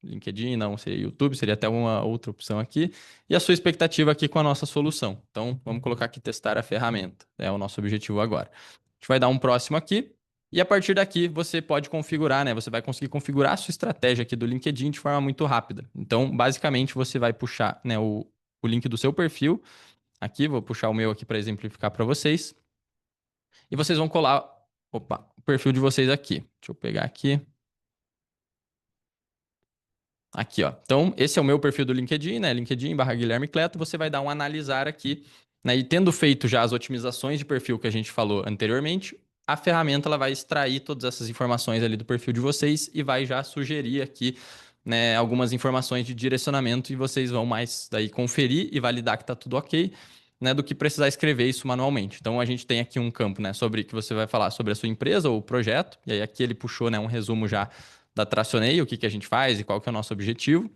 LinkedIn, não seria YouTube, seria até uma outra opção aqui. E a sua expectativa aqui com a nossa solução. Então, vamos colocar aqui testar a ferramenta. É o nosso objetivo agora. A gente vai dar um próximo aqui. E a partir daqui você pode configurar, né? Você vai conseguir configurar a sua estratégia aqui do LinkedIn de forma muito rápida. Então, basicamente, você vai puxar, né, o link do seu perfil. Aqui, vou puxar o meu aqui para exemplificar para vocês. E vocês vão colar, opa, o perfil de vocês aqui. Deixa eu pegar aqui. Aqui, ó. Então, esse é o meu perfil do LinkedIn, né? LinkedIn/Guilherme Cleto. Você vai dar um analisar aqui, né? E tendo feito já as otimizações de perfil que a gente falou anteriormente, a ferramenta ela vai extrair todas essas informações ali do perfil de vocês e vai já sugerir aqui, né, algumas informações de direcionamento e vocês vão mais daí conferir e validar que tá tudo ok. né, do que precisar escrever isso manualmente. Então a gente tem aqui um campo, né, sobre que você vai falar sobre a sua empresa ou o projeto, e aí aqui ele puxou, né, um resumo já da Tracionei, o que que a gente faz e qual que é o nosso objetivo.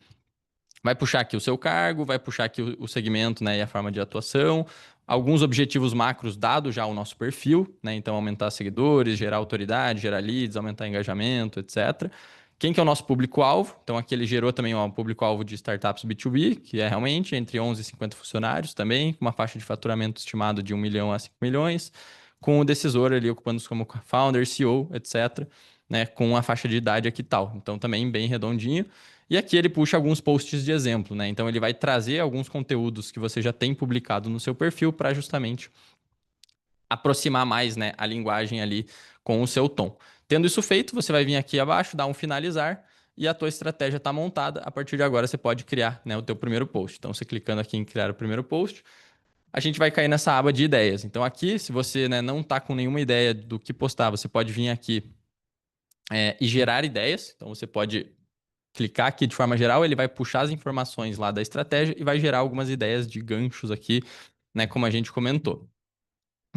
Vai puxar aqui o seu cargo, vai puxar aqui o segmento, né, e a forma de atuação, alguns objetivos macros dados já o nosso perfil, né, então aumentar seguidores, gerar autoridade, gerar leads, aumentar engajamento, etc. Quem que é o nosso público-alvo? Então aqui ele gerou também um público-alvo de startups B2B, que é realmente entre 11 e 50 funcionários também, com uma faixa de faturamento estimado de 1 milhão a 5 milhões, com o decisor ali ocupando como founder, CEO, etc., né, com a faixa de idade aqui tal. Então também bem redondinho. E aqui ele puxa alguns posts de exemplo, né? Então ele vai trazer alguns conteúdos que você já tem publicado no seu perfil para justamente aproximar mais, né, a linguagem ali com o seu tom. Tendo isso feito, você vai vir aqui abaixo, dar um finalizar e a tua estratégia está montada. A partir de agora você pode criar, né, o teu primeiro post. Então você clicando aqui em criar o primeiro post, a gente vai cair nessa aba de ideias. Então aqui, se você, né, não está com nenhuma ideia do que postar, você pode vir aqui e gerar ideias. Então você pode clicar aqui de forma geral, ele vai puxar as informações lá da estratégia e vai gerar algumas ideias de ganchos aqui, né, como a gente comentou.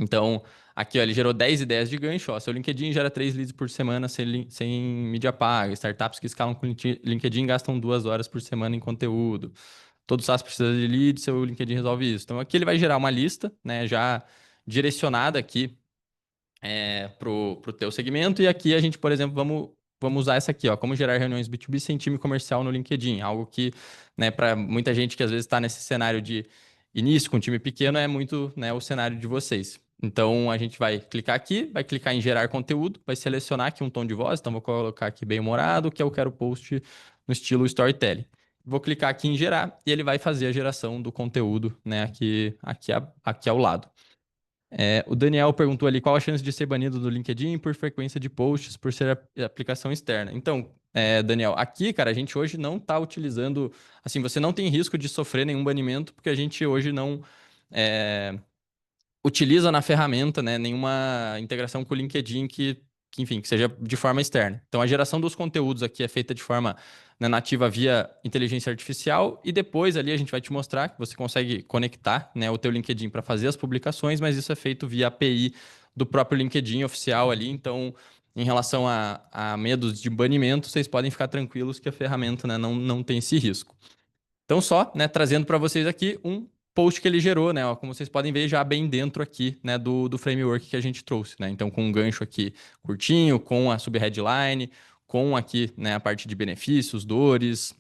Então, aqui ó, ele gerou 10 ideias de gancho. Ó, seu LinkedIn gera 3 leads por semana sem mídia paga. Startups que escalam com LinkedIn gastam 2 horas por semana em conteúdo. Todo SaaS precisa de lead, seu LinkedIn resolve isso. Então, aqui ele vai gerar uma lista, né, já direcionada aqui pro teu segmento. E aqui a gente, por exemplo, vamos usar essa aqui, ó, como gerar reuniões B2B sem time comercial no LinkedIn. Algo que, né, para muita gente que às vezes está nesse cenário de início com um time pequeno, é muito, né, o cenário de vocês. Então a gente vai clicar aqui, vai clicar em gerar conteúdo, vai selecionar aqui um tom de voz, então vou colocar aqui bem humorado, que eu quero post no estilo storytelling. Vou clicar aqui em gerar e ele vai fazer a geração do conteúdo, né, aqui ao lado. O Daniel perguntou ali qual a chance de ser banido do LinkedIn por frequência de posts por ser aplicação externa. Então, Daniel, aqui, cara, a gente hoje não está utilizando. Assim, você não tem risco de sofrer nenhum banimento, porque a gente hoje não utiliza na ferramenta, né, nenhuma integração com o LinkedIn enfim, que seja de forma externa. Então, a geração dos conteúdos aqui é feita de forma, né, nativa via inteligência artificial e depois ali a gente vai te mostrar que você consegue conectar, né, o teu LinkedIn para fazer as publicações, mas isso é feito via API do próprio LinkedIn oficial ali. Então, em relação a medos de banimento, vocês podem ficar tranquilos que a ferramenta, né, não tem esse risco. Então, só, né, trazendo para vocês aqui um post que ele gerou, né, ó, como vocês podem ver já bem dentro aqui, né, do framework que a gente trouxe, né, então com um gancho aqui curtinho, com a subheadline, com aqui, né, a parte de benefícios, dores,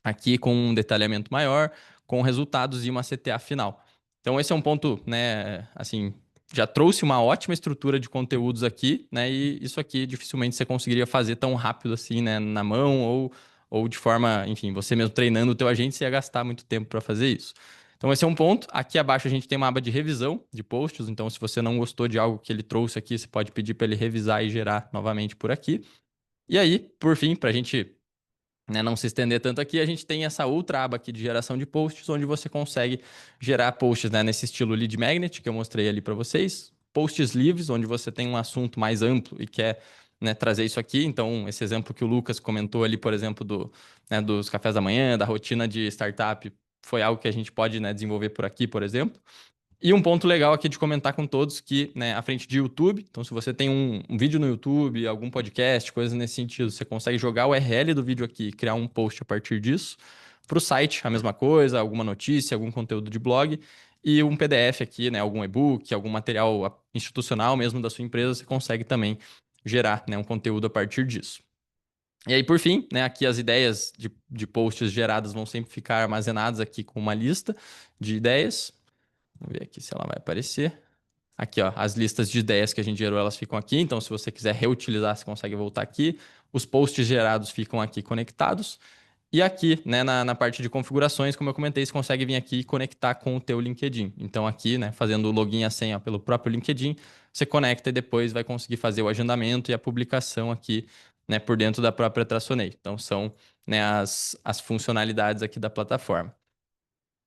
aqui com um detalhamento maior, com resultados e uma CTA final. Então esse é um ponto, né, assim, já trouxe uma ótima estrutura de conteúdos aqui, né, e isso aqui dificilmente você conseguiria fazer tão rápido assim, né, na mão ou de forma, enfim, você mesmo treinando o teu agente, você ia gastar muito tempo para fazer isso. Então esse é um ponto. Aqui abaixo a gente tem uma aba de revisão de posts, então se você não gostou de algo que ele trouxe aqui, você pode pedir para ele revisar e gerar novamente por aqui. E aí, por fim, para a gente, né, não se estender tanto aqui, a gente tem essa outra aba aqui de geração de posts, onde você consegue gerar posts, né, nesse estilo lead magnet que eu mostrei ali para vocês, posts livres, onde você tem um assunto mais amplo e quer, né, trazer isso aqui. Então, esse exemplo que o Lucas comentou ali, por exemplo, né, dos cafés da manhã, da rotina de startup, foi algo que a gente pode, né, desenvolver por aqui, por exemplo. E um ponto legal aqui de comentar com todos que, né, à frente de YouTube, então se você tem um vídeo no YouTube, algum podcast, coisas nesse sentido, você consegue jogar o URL do vídeo aqui, criar um post a partir disso. Para o site, a mesma coisa, alguma notícia, algum conteúdo de blog e um PDF aqui, né, algum e-book, algum material institucional mesmo da sua empresa, você consegue também gerar, né, um conteúdo a partir disso. E aí, por fim, né, aqui as ideias de posts geradas vão sempre ficar armazenadas aqui com uma lista de ideias. Vamos ver aqui se ela vai aparecer. Aqui, ó, as listas de ideias que a gente gerou, elas ficam aqui. Então, se você quiser reutilizar, você consegue voltar aqui. Os posts gerados ficam aqui conectados. E aqui, né, na parte de configurações, como eu comentei, você consegue vir aqui e conectar com o teu LinkedIn. Então, aqui, né, fazendo o login e a senha pelo próprio LinkedIn, você conecta e depois vai conseguir fazer o agendamento e a publicação aqui, né, por dentro da própria Tracionei. Então, são, né, as funcionalidades aqui da plataforma.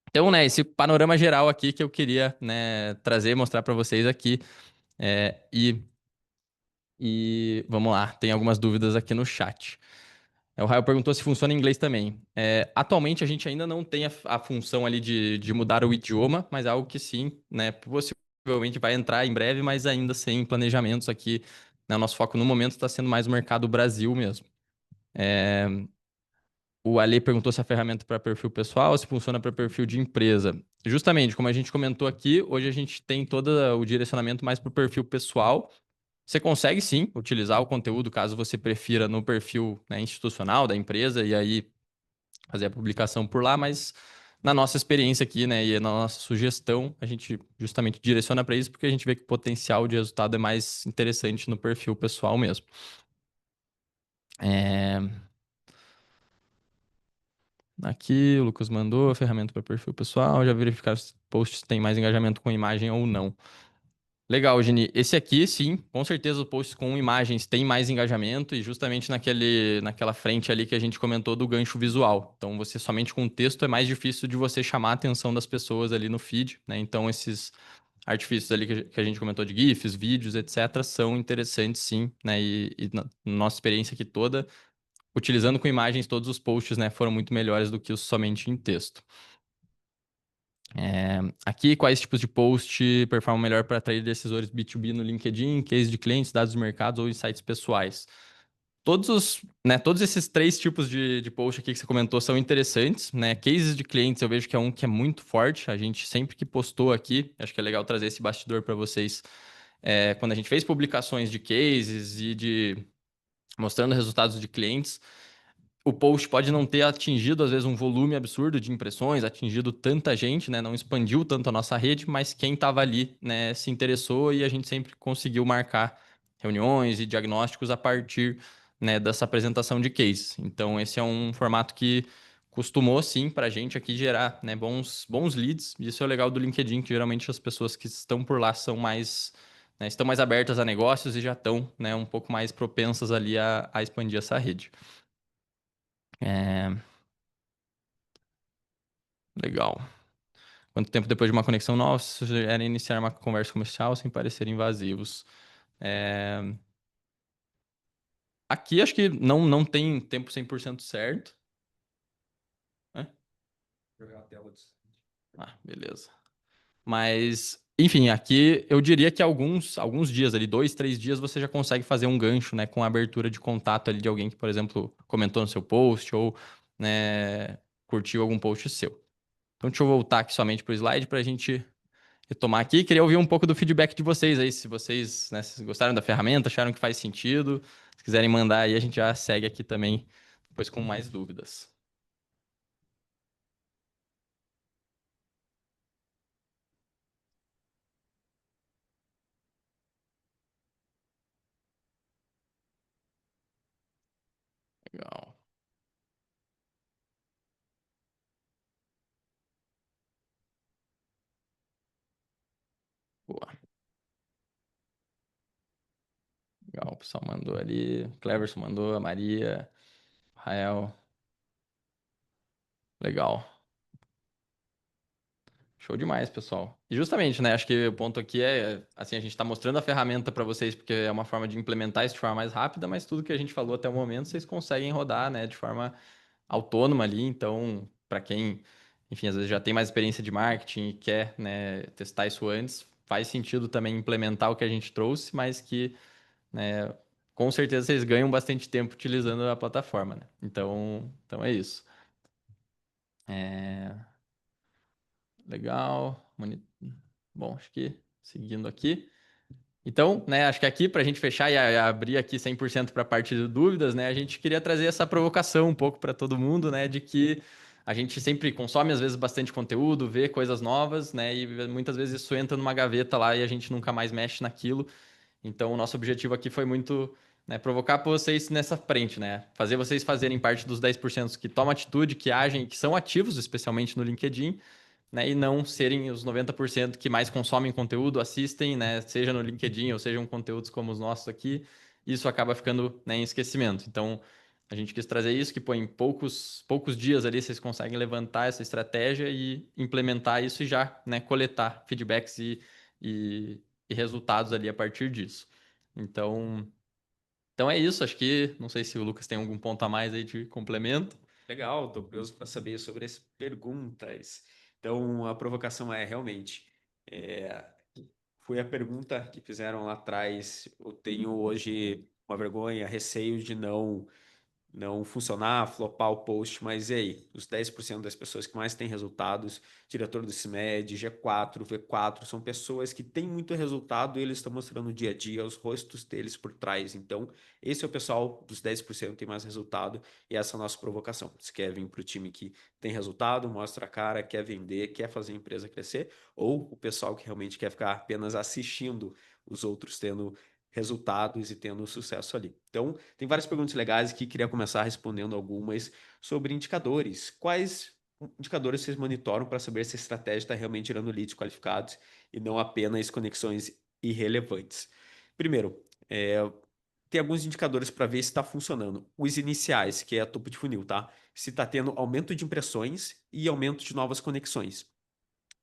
Então, né, esse panorama geral aqui que eu queria, né, trazer, mostrar para vocês aqui. E vamos lá, tem algumas dúvidas aqui no chat. O Rael perguntou se funciona em inglês também. Atualmente a gente ainda não tem a função ali de mudar o idioma, mas é algo que sim, né? Possivelmente vai entrar em breve, mas ainda sem planejamentos aqui. Né, o nosso foco no momento está sendo mais o mercado Brasil mesmo. O Ale perguntou se a ferramenta para perfil pessoal, se funciona para perfil de empresa. Justamente, como a gente comentou aqui, hoje a gente tem todo o direcionamento mais para o perfil pessoal. Você consegue sim utilizar o conteúdo caso você prefira no perfil, né, institucional da empresa e aí fazer a publicação por lá, mas na nossa experiência aqui, né, e na nossa sugestão, a gente justamente direciona para isso porque a gente vê que o potencial de resultado é mais interessante no perfil pessoal mesmo. É, Aqui o Lucas mandou a ferramenta para perfil pessoal, já verificar se posts têm mais engajamento com imagem ou não. Legal, Gini. Esse aqui, sim, com certeza o post com imagens tem mais engajamento e justamente naquela frente ali que a gente comentou do gancho visual. Então, você somente com texto é mais difícil de você chamar a atenção das pessoas ali no feed, né? Então, esses artifícios ali que a gente comentou de GIFs, vídeos, etc., são interessantes, sim, né? E na nossa experiência aqui toda, utilizando com imagens, todos os posts, né, foram muito melhores do que os somente em texto. Aqui, quais tipos de post performam melhor para atrair decisores B2B no LinkedIn, case de clientes, dados de mercado ou insights pessoais? Todos esses três tipos de post aqui que você comentou são interessantes, né? Cases de clientes eu vejo que é um que é muito forte. A gente sempre que postou aqui, acho que é legal trazer esse bastidor para vocês. Quando a gente fez publicações de cases e de mostrando resultados de clientes, o post pode não ter atingido, às vezes, um volume absurdo de impressões, atingido tanta gente, né? Não expandiu tanto a nossa rede, mas quem estava ali, né, se interessou e a gente sempre conseguiu marcar reuniões e diagnósticos a partir, né, dessa apresentação de case. Então, esse é um formato que costumou, sim, para a gente aqui gerar, né, bons leads. E isso é o legal do LinkedIn, que geralmente as pessoas que estão por lá são mais, né, estão mais abertas a negócios e já estão, né, um pouco mais propensas ali a expandir essa rede. É, Legal. Quanto tempo depois de uma conexão nova, sugere iniciar uma conversa comercial sem parecer invasivos? É, Aqui acho que não tem tempo 100% certo, né? Jogar a tela de... Beleza. Mas, enfim, aqui eu diria que alguns dias ali, 2, 3 dias, você já consegue fazer um gancho, né, com a abertura de contato ali de alguém que, por exemplo, comentou no seu post ou, né, curtiu algum post seu. Então, deixa eu voltar aqui somente para o slide para a gente retomar aqui. Queria ouvir um pouco do feedback de vocês aí, se vocês, né, se gostaram da ferramenta, acharam que faz sentido. Se quiserem mandar aí, a gente já segue aqui também, depois com mais dúvidas. Legal. Boa. Legal. O pessoal mandou ali. O Cleverson mandou, a Maria, Rael. Legal. Show demais, pessoal. E justamente, né? Acho que o ponto aqui é, assim, a gente está mostrando a ferramenta para vocês porque é uma forma de implementar isso de forma mais rápida, mas tudo que a gente falou até o momento vocês conseguem rodar, né, de forma autônoma ali. Então, para quem, enfim, às vezes já tem mais experiência de marketing e quer, né, testar isso antes, faz sentido também implementar o que a gente trouxe, mas que, né, com certeza vocês ganham bastante tempo utilizando a plataforma, né? Então é isso. É, Legal. Bom, acho que seguindo aqui. Então, né, acho que aqui, para a gente fechar e abrir aqui 100% para a parte de dúvidas, né, a gente queria trazer essa provocação um pouco para todo mundo, né, de que a gente sempre consome, às vezes, bastante conteúdo, vê coisas novas, né, e muitas vezes isso entra numa gaveta lá e a gente nunca mais mexe naquilo. Então, o nosso objetivo aqui foi muito, né, provocar vocês nessa frente, né, fazer vocês fazerem parte dos 10% que tomam atitude, que agem, que são ativos, especialmente no LinkedIn, né, e não serem os 90% que mais consomem conteúdo, assistem, né, seja no LinkedIn ou sejam conteúdos como os nossos aqui, isso acaba ficando, né, em esquecimento. Então, a gente quis trazer isso, que pô, em poucos dias ali vocês conseguem levantar essa estratégia e implementar isso e já, né, coletar feedbacks e resultados ali a partir disso. Então, Então é isso, acho que não sei se o Lucas tem algum ponto a mais aí de complemento. Legal, estou curioso para saber sobre as perguntas. Então, a provocação é realmente, é, foi a pergunta que fizeram lá atrás. Eu tenho hoje uma vergonha, receio de não funcionar, flopar o post, mas e aí? Os 10% das pessoas que mais têm resultados, diretor do CIMED, G4, V4, são pessoas que têm muito resultado e eles estão mostrando o dia a dia, os rostos deles por trás. Então, esse é o pessoal dos 10% que tem mais resultado e essa é a nossa provocação. Você quer vir para o time que tem resultado, mostra a cara, quer vender, quer fazer a empresa crescer, ou o pessoal que realmente quer ficar apenas assistindo os outros tendo resultados e tendo sucesso ali. Então, tem várias perguntas legais que queria começar respondendo algumas sobre indicadores. Quais indicadores vocês monitoram para saber se a estratégia está realmente gerando leads qualificados e não apenas conexões irrelevantes? Primeiro, tem alguns indicadores para ver se está funcionando. Os iniciais, que é a topo de funil, tá? Se está tendo aumento de impressões e aumento de novas conexões.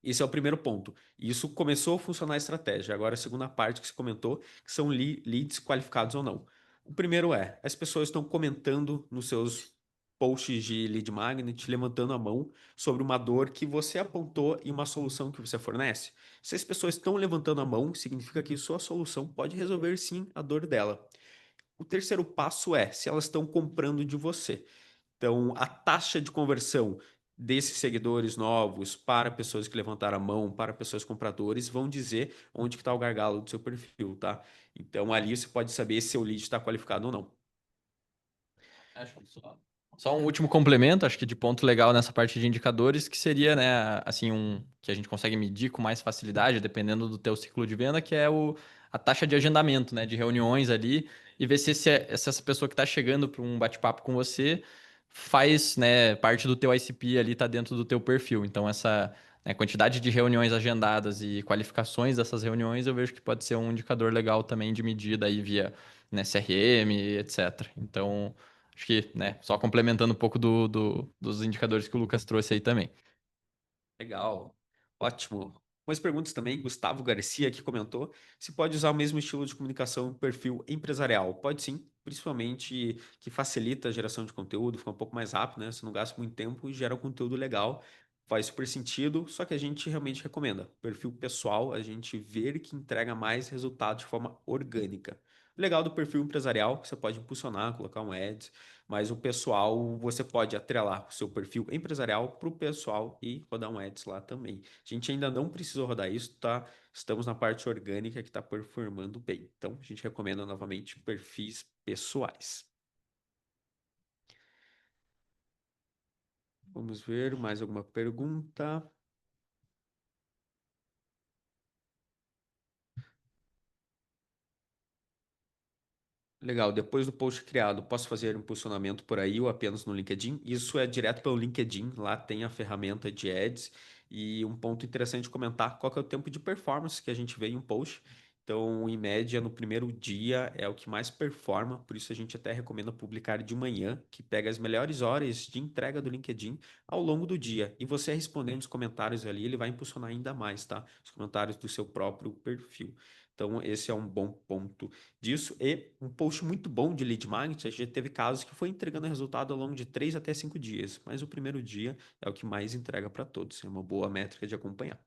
Esse é o primeiro ponto. E isso começou a funcionar a estratégia. Agora, a segunda parte que você comentou, que são leads qualificados ou não. O primeiro é, as pessoas estão comentando nos seus posts de lead magnet, levantando a mão sobre uma dor que você apontou e uma solução que você fornece. Se as pessoas estão levantando a mão, significa que sua solução pode resolver sim a dor dela. O terceiro passo é se elas estão comprando de você. Então, a taxa de conversão desses seguidores novos para pessoas que levantaram a mão, para pessoas compradores, vão dizer onde que está o gargalo do seu perfil, tá? Então, ali você pode saber se o lead está qualificado ou não. Acho que só um último complemento, acho que de ponto legal nessa parte de indicadores, que seria, né, assim, que a gente consegue medir com mais facilidade, dependendo do teu ciclo de venda, que é a taxa de agendamento, né, de reuniões ali, e ver se essa pessoa que está chegando para um bate-papo com você faz, né, parte do teu ICP ali, está dentro do teu perfil. Então, essa, né, quantidade de reuniões agendadas e qualificações dessas reuniões, eu vejo que pode ser um indicador legal também de medida aí via, né, CRM, etc. Então, acho que, né, só complementando um pouco dos indicadores que o Lucas trouxe aí também. Legal, ótimo. Umas perguntas também, Gustavo Garcia que comentou, se pode usar o mesmo estilo de comunicação no perfil empresarial. Pode sim, principalmente que facilita a geração de conteúdo, fica um pouco mais rápido, né? Você não gasta muito tempo e gera um conteúdo legal. Faz super sentido, só que a gente realmente recomenda. Perfil pessoal, a gente vê que entrega mais resultado de forma orgânica. O legal do perfil empresarial, você pode impulsionar, colocar um ads, mas o pessoal, você pode atrelar o seu perfil empresarial para o pessoal e rodar um ads lá também. A gente ainda não precisou rodar isso, tá? Estamos na parte orgânica que está performando bem. Então, a gente recomenda novamente perfis pessoais. Vamos ver mais alguma pergunta. Legal, depois do post criado, posso fazer um impulsionamento por aí ou apenas no LinkedIn? Isso é direto pelo LinkedIn, lá tem a ferramenta de ads e um ponto interessante de comentar, qual que é o tempo de performance que a gente vê em um post. Então, em média, no primeiro dia é o que mais performa, por isso a gente até recomenda publicar de manhã, que pega as melhores horas de entrega do LinkedIn ao longo do dia. E você respondendo os comentários ali, ele vai impulsionar ainda mais, tá? Os comentários do seu próprio perfil. Então, esse é um bom ponto disso. E um post muito bom de lead magnet, a gente teve casos que foi entregando resultado ao longo de 3 até 5 dias, mas o primeiro dia é o que mais entrega para todos, é uma boa métrica de acompanhar.